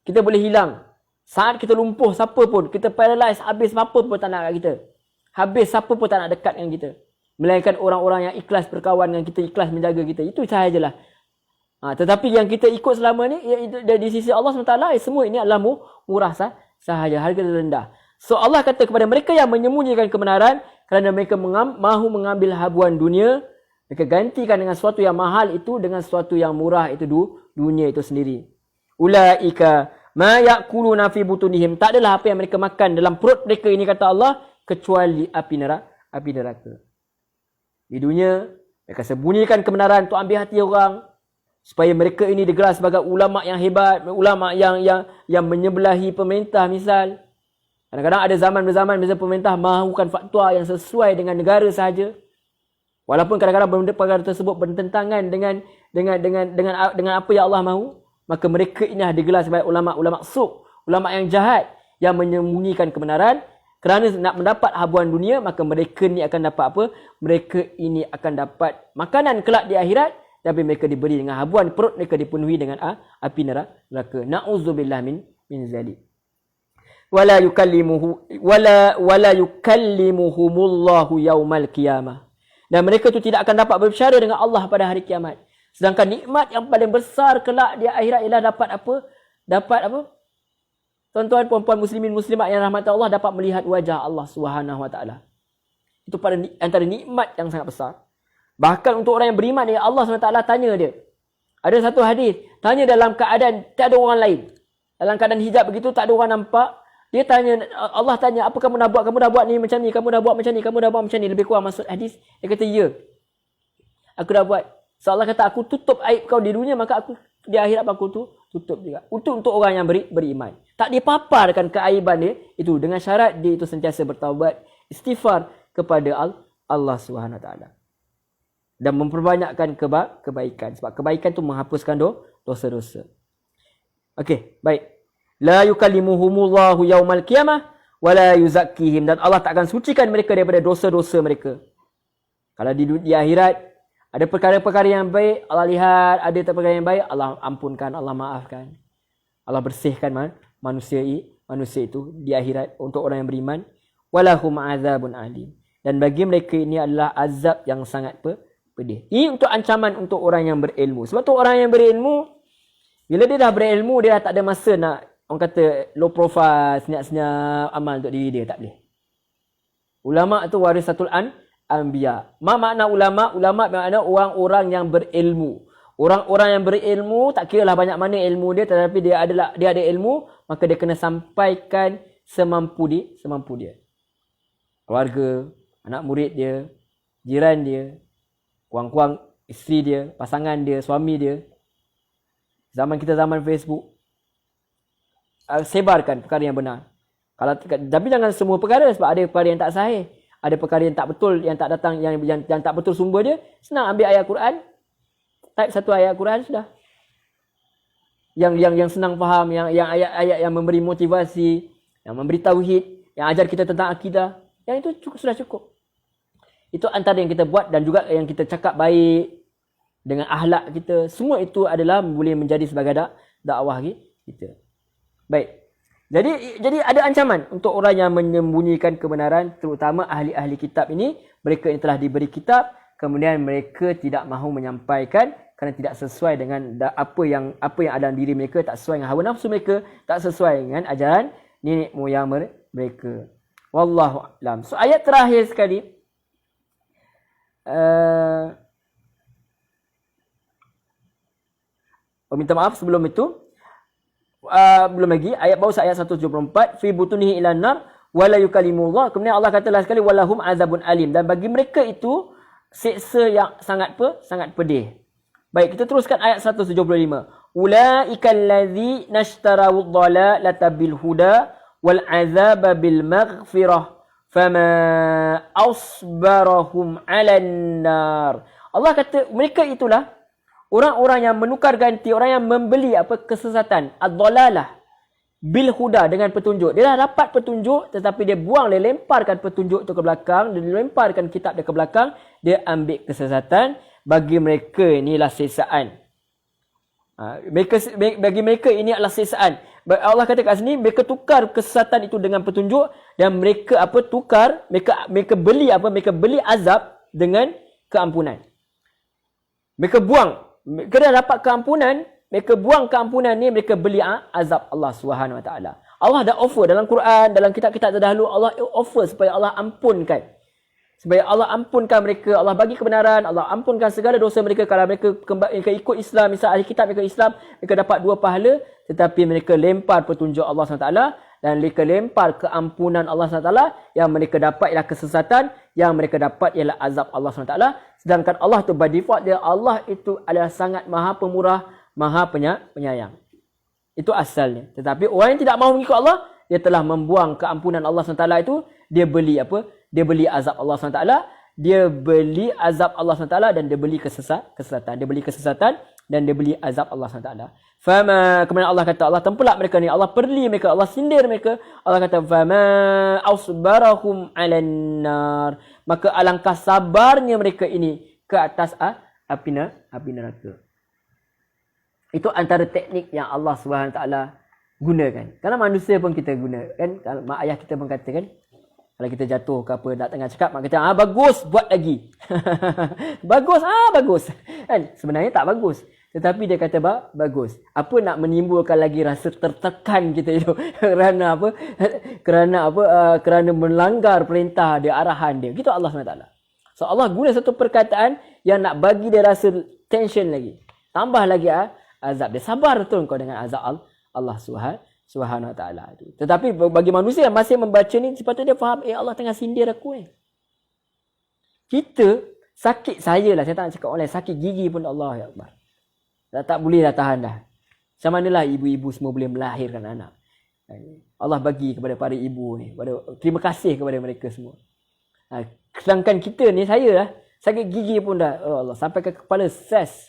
Kita boleh hilang. Saat kita lumpuh, siapa pun, kita paralyze, habis siapa pun tak nak kat kita. Habis siapa pun tak nak dekat dengan kita. Melainkan orang-orang yang ikhlas berkawan dengan kita, ikhlas menjaga kita. Itu sahajalah. Tetapi yang kita ikut selama ni, di sisi Allah SWT, semua ini adalah sahaja, harga terendah. So Allah kata kepada mereka yang menyembunyikan kebenaran kerana mereka mahu mengambil habuan dunia, mereka gantikan dengan sesuatu yang mahal itu dengan sesuatu yang murah itu dunia itu sendiri. Ulaika ma ya'kuluna fi butunihim, tak adalah apa yang mereka makan dalam perut mereka ini, kata Allah, kecuali api neraka. Di dunia mereka sembunyikan kebenaran untuk ambil hati orang, supaya mereka ini digelar sebagai ulama yang hebat, ulama yang menyebelahi pemerintah misal. Kadang-kadang ada zaman-zaman bila pemerintah mahukan fatwa yang sesuai dengan negara sahaja. Walaupun kadang-kadang perkara tersebut bertentangan dengan apa yang Allah mahu, maka mereka ini digelar sebagai ulama suk, ulama yang jahat yang menyembunyikan kebenaran kerana nak mendapat habuan dunia. Maka mereka ni akan dapat apa? Mereka ini akan dapat makanan kelak di akhirat, tapi mereka diberi dengan habuan, perut mereka dipenuhi dengan api neraka. Na'udzubillah min zalik. Wala yukallimuhumullahu yaumal qiyamah. Dan mereka tu tidak akan dapat berbicara dengan Allah pada hari kiamat. Sedangkan nikmat yang paling besar kelak di akhirat ialah dapat apa? Dapat apa? Tuan-tuan puan-puan muslimin muslimat yang rahmat Allah, dapat melihat wajah Allah Subhanahu Wa Taala. Itu antara nikmat yang sangat besar. Bahkan untuk orang yang beriman ni, Allah SWT tanya dia. Ada satu hadis, tanya dalam keadaan tak ada orang lain. Dalam keadaan hijab begitu, tak ada orang nampak. Dia tanya, Allah tanya, apa kamu dah buat? Kamu dah buat ni macam ni, kamu dah buat macam ni, kamu dah buat macam ni. Lebih kurang maksud hadis. Dia kata, ya. Aku dah buat. So Allah kata, aku tutup aib kau di dunia, maka aku di akhirat aku tutup juga. Untuk orang yang beriman. Tak dipaparkan keaiban dia itu dengan syarat dia itu sentiasa bertaubat, istighfar kepada Allah Subhanahu Wa Taala. Dan memperbanyakkan kebaikan. Sebab kebaikan tu menghapuskan dosa-dosa. Okey, baik. La yukallimuhumullahu yaumal qiyamah wa la yuzakkihim, dan Allah tak akan sucikan mereka daripada dosa-dosa mereka. Kalau di akhirat ada perkara-perkara yang baik, Allah lihat, ada perkara yang baik, Allah ampunkan, Allah maafkan. Allah bersihkan manusia itu di akhirat untuk orang yang beriman. Walahum azabun alim, dan bagi mereka ini adalah azab yang sangat pedih. Ini untuk ancaman untuk orang yang berilmu. Sebab tu orang yang berilmu, bila dia dah berilmu, dia dah tak ada masa nak, orang kata, low profile, senyap-senyap amal untuk diri dia. Tak boleh. Ulama tu warisatul anbiya. Ma makna ulama? Ulama makna orang-orang yang berilmu. Orang-orang yang berilmu, tak kira lah banyak mana ilmu dia, tetapi dia ada ilmu, maka dia kena sampaikan semampu dia. Keluarga, anak murid dia, jiran dia, kuang-kuang isteri dia, pasangan dia, suami dia. Zaman kita zaman Facebook. Sebarkan perkara yang benar. Tapi jangan semua perkara, sebab ada perkara yang tak sahih. Ada perkara yang tak betul, yang tak datang, yang tak betul sumber dia. Senang ambil ayat Quran. Type satu ayat Quran sudah. Yang senang faham, yang ayat-ayat yang memberi motivasi, yang memberi tauhid, yang ajar kita tentang akidah. Yang itu sudah cukup. Itu antara yang kita buat, dan juga yang kita cakap baik dengan akhlak kita. Semua itu adalah boleh menjadi sebagai dakwah kita. Baik. Jadi ada ancaman untuk orang yang menyembunyikan kebenaran, terutama ahli-ahli kitab ini. Mereka yang telah diberi kitab, kemudian mereka tidak mahu menyampaikan kerana tidak sesuai dengan apa yang ada dalam diri mereka, tak sesuai dengan hawa nafsu mereka, tak sesuai dengan ajaran nenek moyang mereka. Wallahu a'lam. So ayat terakhir sekali, minta maaf sebelum itu. Belum lagi, ayat bawah ayat 174, fi butunihi ilan nar wala yukalimullah. Kemudian Allah katalah sekali, walahum azabun alim, dan bagi mereka itu siksa yang sangat pedih. Baik, kita teruskan ayat 175. Ulaikal ladzi nashtarawud dhalalata bil huda wal azaba bil maghfirah fama asbarahum 'alan nar. Allah kata mereka itulah orang-orang yang menukar ganti, orang yang membeli kesesatan, ad-dhalalah bil huda, dengan petunjuk. Dia dah dapat petunjuk, tetapi dia buang, dia lemparkan petunjuk itu ke belakang, dia lemparkan kitab dia ke belakang, dia ambil kesesatan. Bagi mereka inilah siksaan. Bagi mereka ini adalah siksaan. Allah kata kat sini, mereka tukar kesesatan itu dengan petunjuk, dan mereka tukar, mereka beli azab dengan keampunan. Mereka buang. Mereka dah dapat keampunan, mereka buang keampunan ni, mereka beli azab Allah Subhanahu Wa Taala. Allah dah offer dalam Quran, dalam kitab-kitab terdahulu, Allah offer supaya Allah ampunkan. Supaya Allah ampunkan mereka, Allah bagi kebenaran, Allah ampunkan segala dosa mereka. Kalau mereka ikut Islam, misal ahli kitab mereka Islam, mereka dapat 2 pahala, tetapi mereka lempar petunjuk Allah SWT dan mereka lempar keampunan Allah SWT. Yang mereka dapat ialah kesesatan, yang mereka dapat ialah azab Allah SWT. Sedangkan Allah tu by default dia, Allah itu adalah sangat maha pemurah, maha penyayang. Itu asalnya. Tetapi orang yang tidak mahu mengikut Allah, dia telah membuang keampunan Allah SWT itu, dia beli apa? Dia beli azab Allah SWT, dia beli azab Allah SWT dan dia beli kesesatan. Dia beli kesesatan dan dia beli azab Allah SWT. Fama, kemudian Allah kata, Allah tempelak mereka ni, Allah perli mereka, Allah sindir mereka. Allah kata, fama ausbarahum 'alan nar. Maka alangkah sabarnya mereka ini ke atas api neraka. Itu antara teknik yang Allah SWT gunakan. Kalau manusia pun kita guna kan, kalau mak ayah kita pun kata kan, kalau kita jatuh ke apa, nak tengah cakap, mak kata, bagus, buat lagi. Bagus. Kan? Sebenarnya tak bagus. Tetapi dia kata, bagus. Apa nak menimbulkan lagi rasa tertekan kita itu? Kerana apa? Kerana melanggar perintah dia, arahan dia. Gitu Allah SWT. So Allah guna satu perkataan yang nak bagi dia rasa tension lagi. Tambah lagi azab dia. Sabar betul kau dengan azab Allah Subhanahu Wa Taala itu. Tetapi bagi manusia yang masih membaca ni, sepatutnya dia faham, Allah tengah sindir aku ni. Kita sakit, saya lah, saya tak nak cakap orang lain, sakit gigi pun Allah ya Akbar. Tak boleh dah tahan dah. Macam manalah ibu-ibu semua boleh melahirkan anak. Allah bagi kepada para ibu ni, terima kasih kepada mereka semua. Sedangkan kita ni, saya lah, sakit gigi pun dah, Allah, sampai ke kepala ses.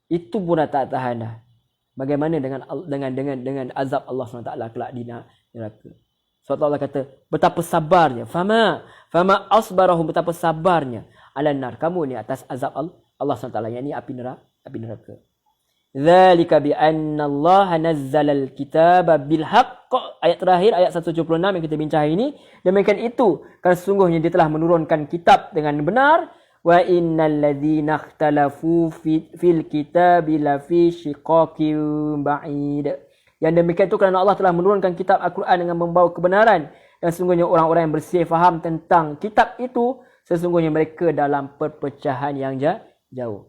Itu pun dah tak tahan dah. Bagaimana dengan azab Allah SWT kelak di neraka. Sebab Allah kata, betapa sabarnya. Fama asbarahum, betapa sabarnya. Alan-nar, kamu ni atas azab Allah SWT. Yang ni api neraka. Dzalika bi anna Allah nazzala al-kitaba bil haqq. Ayat terakhir, ayat 176 yang kita bincang hari ini. Demikian itu, kerana sesungguhnya dia telah menurunkan kitab dengan benar. Wa innal ladzina ikhtalafu fil kitabi lafi shiqaqin ba'id. Yang demikian itu kerana Allah telah menurunkan kitab Al-Quran dengan membawa kebenaran, dan sesungguhnya orang-orang yang bersih faham tentang kitab itu, sesungguhnya mereka dalam perpecahan yang jauh.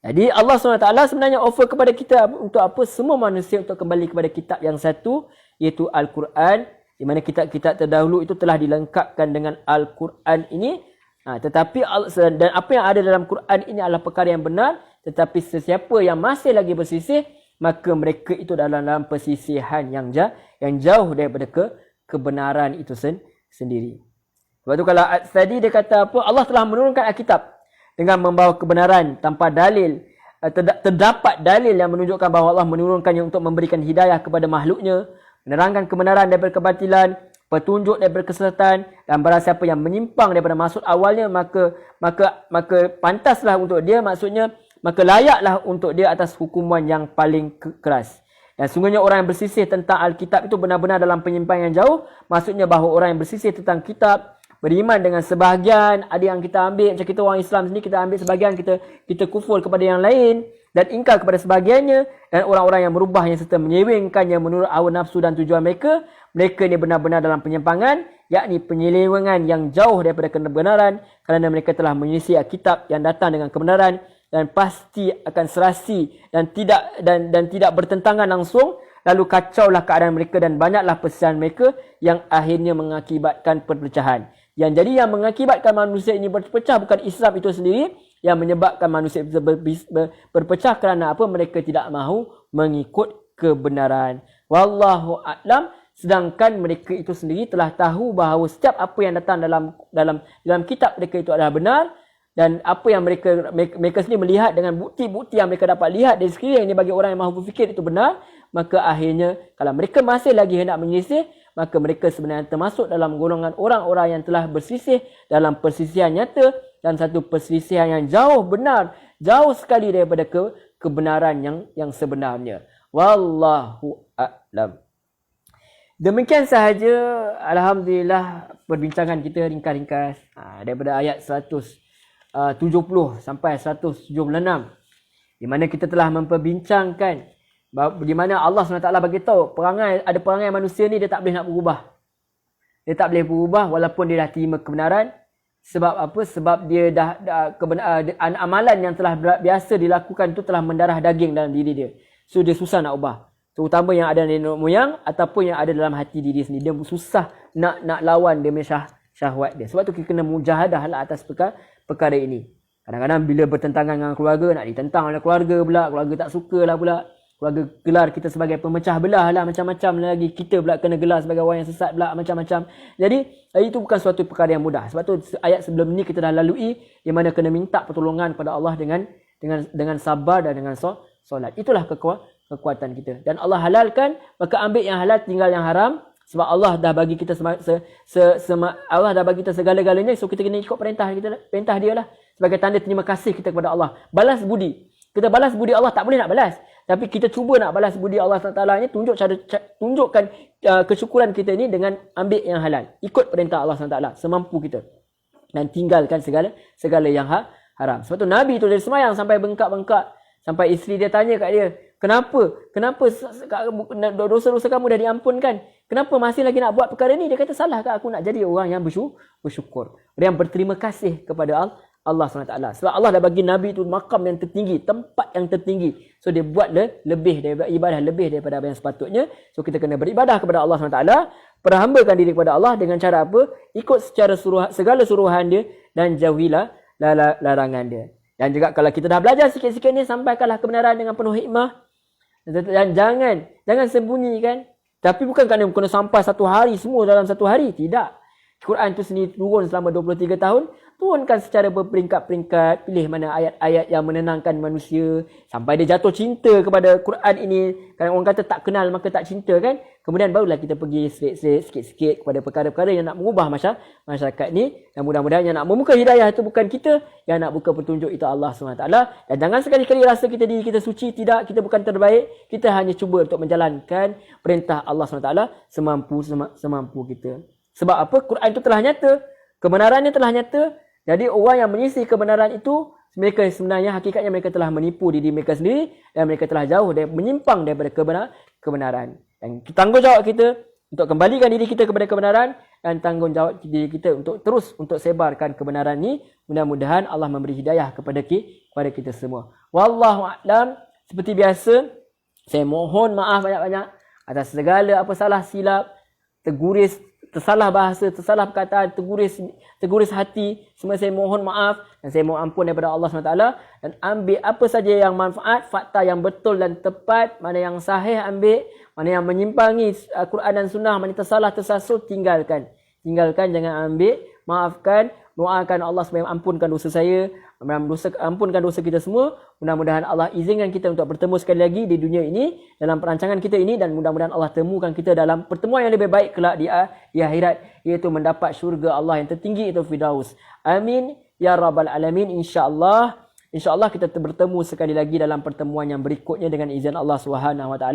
Jadi Allah SWT sebenarnya offer kepada kita untuk apa? Semua manusia untuk kembali kepada kitab yang satu, iaitu Al-Quran, di mana kitab-kitab terdahulu itu telah dilengkapkan dengan Al-Quran ini. Tetapi dan apa yang ada dalam Quran ini adalah perkara yang benar, tetapi sesiapa yang masih lagi bersisih, maka mereka itu dalam persisihan yang jauh daripada kebenaran itu sendiri. Sebab tu kalau tadi dia kata apa, Allah telah menurunkan Alkitab dengan membawa kebenaran tanpa dalil. Terdapat dalil yang menunjukkan bahawa Allah menurunkannya untuk memberikan hidayah kepada makhluknya, menerangkan kebenaran daripada kebatilan, petunjuk daripada kesesatan, dan barang siapa yang menyimpang daripada maksud awalnya, maka pantaslah untuk dia, maksudnya maka layaklah untuk dia atas hukuman yang paling keras. Dan sungguhnya orang yang bersisih tentang Alkitab itu benar-benar dalam penyimpangan yang jauh. Maksudnya bahawa orang yang bersisih tentang kitab, beriman dengan sebahagian, ada yang kita ambil, macam kita orang Islam sendiri, kita ambil sebahagian, kita kufur kepada yang lain dan ingkar kepada sebahagiannya. Dan orang-orang yang merubahnya serta menyewengkannya menurut hawa nafsu dan tujuan mereka, mereka ni benar-benar dalam penyimpangan, yakni penyelewengan yang jauh daripada kebenaran, kerana mereka telah menyelisih kitab yang datang dengan kebenaran, dan pasti akan serasi dan tidak bertentangan langsung. Lalu kacaulah keadaan mereka dan banyaklah persisahan mereka yang akhirnya mengakibatkan perpecahan. Yang mengakibatkan manusia ini berpecah bukan Islam itu sendiri, yang menyebabkan manusia itu berpecah kerana apa? Mereka tidak mahu mengikut kebenaran. Wallahu a'lam. Sedangkan mereka itu sendiri telah tahu bahawa setiap apa yang datang dalam kitab mereka itu adalah benar, dan apa yang mereka sendiri melihat dengan bukti-bukti yang mereka dapat lihat dari sekeliling ini bagi orang yang mahu berfikir itu benar, maka akhirnya kalau mereka masih lagi hendak menyelisih, maka mereka sebenarnya termasuk dalam golongan orang-orang yang telah bersisih dalam persisihan nyata, dan satu perselisihan yang jauh benar, jauh sekali daripada kebenaran yang sebenarnya. Wallahu a'lam. Demikian sahaja, alhamdulillah, perbincangan kita ringkas-ringkas daripada ayat 170 sampai 176, di mana kita telah memperbincangkan Di mana Allah SWT bagi tahu ada perangai manusia ni dia tak boleh nak berubah. Dia tak boleh berubah walaupun dia dah terima kebenaran. Sebab apa? Sebab dia amalan yang telah biasa dilakukan tu telah mendarah daging dalam diri dia. So dia susah nak ubah. Terutama yang ada nenek moyang ataupun yang ada dalam hati diri sendiri. Dia susah nak lawan dia punya syahwat dia. Sebab tu kita kena mujahadah lah atas perkara ini. Kadang-kadang bila bertentangan dengan keluarga, nak ditentang oleh keluarga pula. Keluarga tak suka lah pula. Keluarga gelar kita sebagai pemecah belah lah, macam-macam lagi. Kita pula kena gelar sebagai orang yang sesat pula, macam-macam. Jadi itu bukan suatu perkara yang mudah. Sebab tu ayat sebelum ni kita dah lalui, di mana kena minta pertolongan pada Allah dengan sabar dan dengan solat. Itulah kekuatan kita. Dan Allah halalkan, maka ambil yang halal, tinggal yang haram. Sebab Allah dah bagi kita Allah dah bagi kita segala-galanya, so kita kena ikut perintah dia lah. Sebagai tanda terima kasih kita kepada Allah. Balas budi. Kita balas budi Allah, tak boleh nak balas. Tapi kita cuba nak balas budi Allah SWT ni, tunjukkan kesyukuran kita ni dengan ambil yang halal. Ikut perintah Allah SWT semampu kita. Dan tinggalkan segala yang haram. Sebab tu Nabi tu dia semayang sampai bengkak-bengkak. Sampai isteri dia tanya kat dia, kenapa dosa-dosa kamu dah diampunkan? Kenapa masih lagi nak buat perkara ni? Dia kata, salahkah aku nak jadi orang yang bersyukur. Yang berterima kasih kepada Allah SWT. Sebab Allah dah bagi Nabi tu makam yang tertinggi, tempat yang tertinggi. So dia buat lebih daripada ibadah, lebih daripada apa yang sepatutnya. So kita kena beribadah kepada Allah SWT, perhambakan diri kepada Allah dengan cara apa? Ikut secara segala suruhan dia dan jauhilah larangan dia. Dan juga kalau kita dah belajar sikit-sikit ni, sampaikanlah kebenaran dengan penuh hikmah. Dan jangan sembunyikan. Tapi bukan kerana kena sampai satu hari semua dalam satu hari. Tidak. Quran tu sendiri turun selama 23 tahun. Turunkan secara berperingkat-peringkat. Pilih mana ayat-ayat yang menenangkan manusia. Sampai dia jatuh cinta kepada Quran ini. Kalau orang kata tak kenal maka tak cinta kan. Kemudian barulah kita pergi sikit-sikit kepada perkara-perkara yang nak mengubah masyarakat ni. Dan mudah-mudahan yang nak membuka hidayah itu bukan kita. Yang nak buka petunjuk itu Allah SWT. Dan jangan sekali-kali rasa diri kita suci. Tidak, kita bukan terbaik. Kita hanya cuba untuk menjalankan perintah Allah SWT semampu kita. Sebab apa? Quran itu telah nyata. Kebenarannya telah nyata. Jadi orang yang menyisih kebenaran itu, mereka sebenarnya hakikatnya mereka telah menipu diri mereka sendiri. Dan mereka telah jauh menyimpang daripada kebenaran. Dan tanggungjawab kita untuk kembalikan diri kita kepada kebenaran. Dan tanggungjawab diri kita untuk terus untuk sebarkan kebenaran ni. Mudah-mudahan Allah memberi hidayah kepada kita semua. Wallahu'alam. Seperti biasa, saya mohon maaf banyak-banyak atas segala apa salah silap, terguris, tersalah bahasa, tersalah perkataan, terguris hati. Semua saya mohon maaf dan saya mohon ampun daripada Allah SWT. Dan ambil apa saja yang manfaat, fakta yang betul dan tepat. Mana yang sahih ambil, mana yang menyimpangi Quran dan Sunnah, mana tersalah, tersasut, tinggalkan. Jangan ambil. Maafkan, doakan Allah supaya ampunkan dosa saya, ampunkan dosa kita semua. Mudah-mudahan Allah izinkan kita untuk bertemu sekali lagi di dunia ini, dalam perancangan kita ini, dan mudah-mudahan Allah temukan kita dalam pertemuan yang lebih baik kelak di akhirat, iaitu mendapat syurga Allah yang tertinggi, itu Firdaus. Amin ya rabbal alamin. InsyaAllah kita bertemu sekali lagi dalam pertemuan yang berikutnya dengan izin Allah SWT.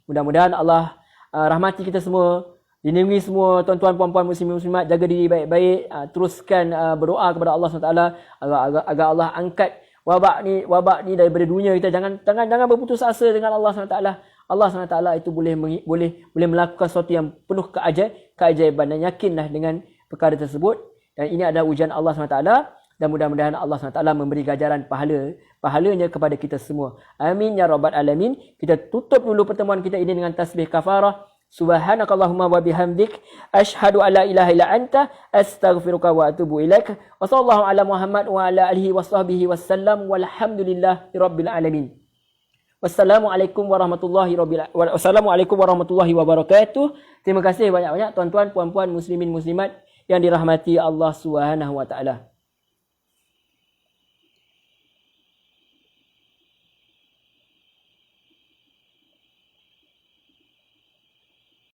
Mudah-mudahan Allah rahmati kita semua. Lindungi semua tuan-tuan, puan-puan, muslimin-muslimat. Jaga diri baik-baik. Teruskan berdoa kepada Allah SWT agar Allah angkat wabak ni daripada dunia kita. Jangan berputus asa dengan Allah SWT. Allah SWT itu boleh melakukan sesuatu yang penuh keajaiban. Dan yakinlah dengan perkara tersebut. Dan ini adalah ujian Allah SWT. Dan mudah-mudahan Allah SWT memberi ganjaran pahalanya kepada kita semua. Amin ya rabbal alamin. Kita tutup dulu pertemuan kita ini dengan tasbih kafarah. Subhanakallahumma wa bihamdik, asyhadu an la ilaha illa anta, astaghfiruka wa atubu ilaik. Wa sallallahu ala Muhammad wa ala alihi wa sahbihi wasallam, walhamdulillahi rabbil alamin. Wassalamualaikum warahmatullahi wabarakatuh. Terima kasih banyak-banyak tuan-tuan, puan-puan, muslimin, muslimat yang dirahmati Allah Subhanahu wa taala.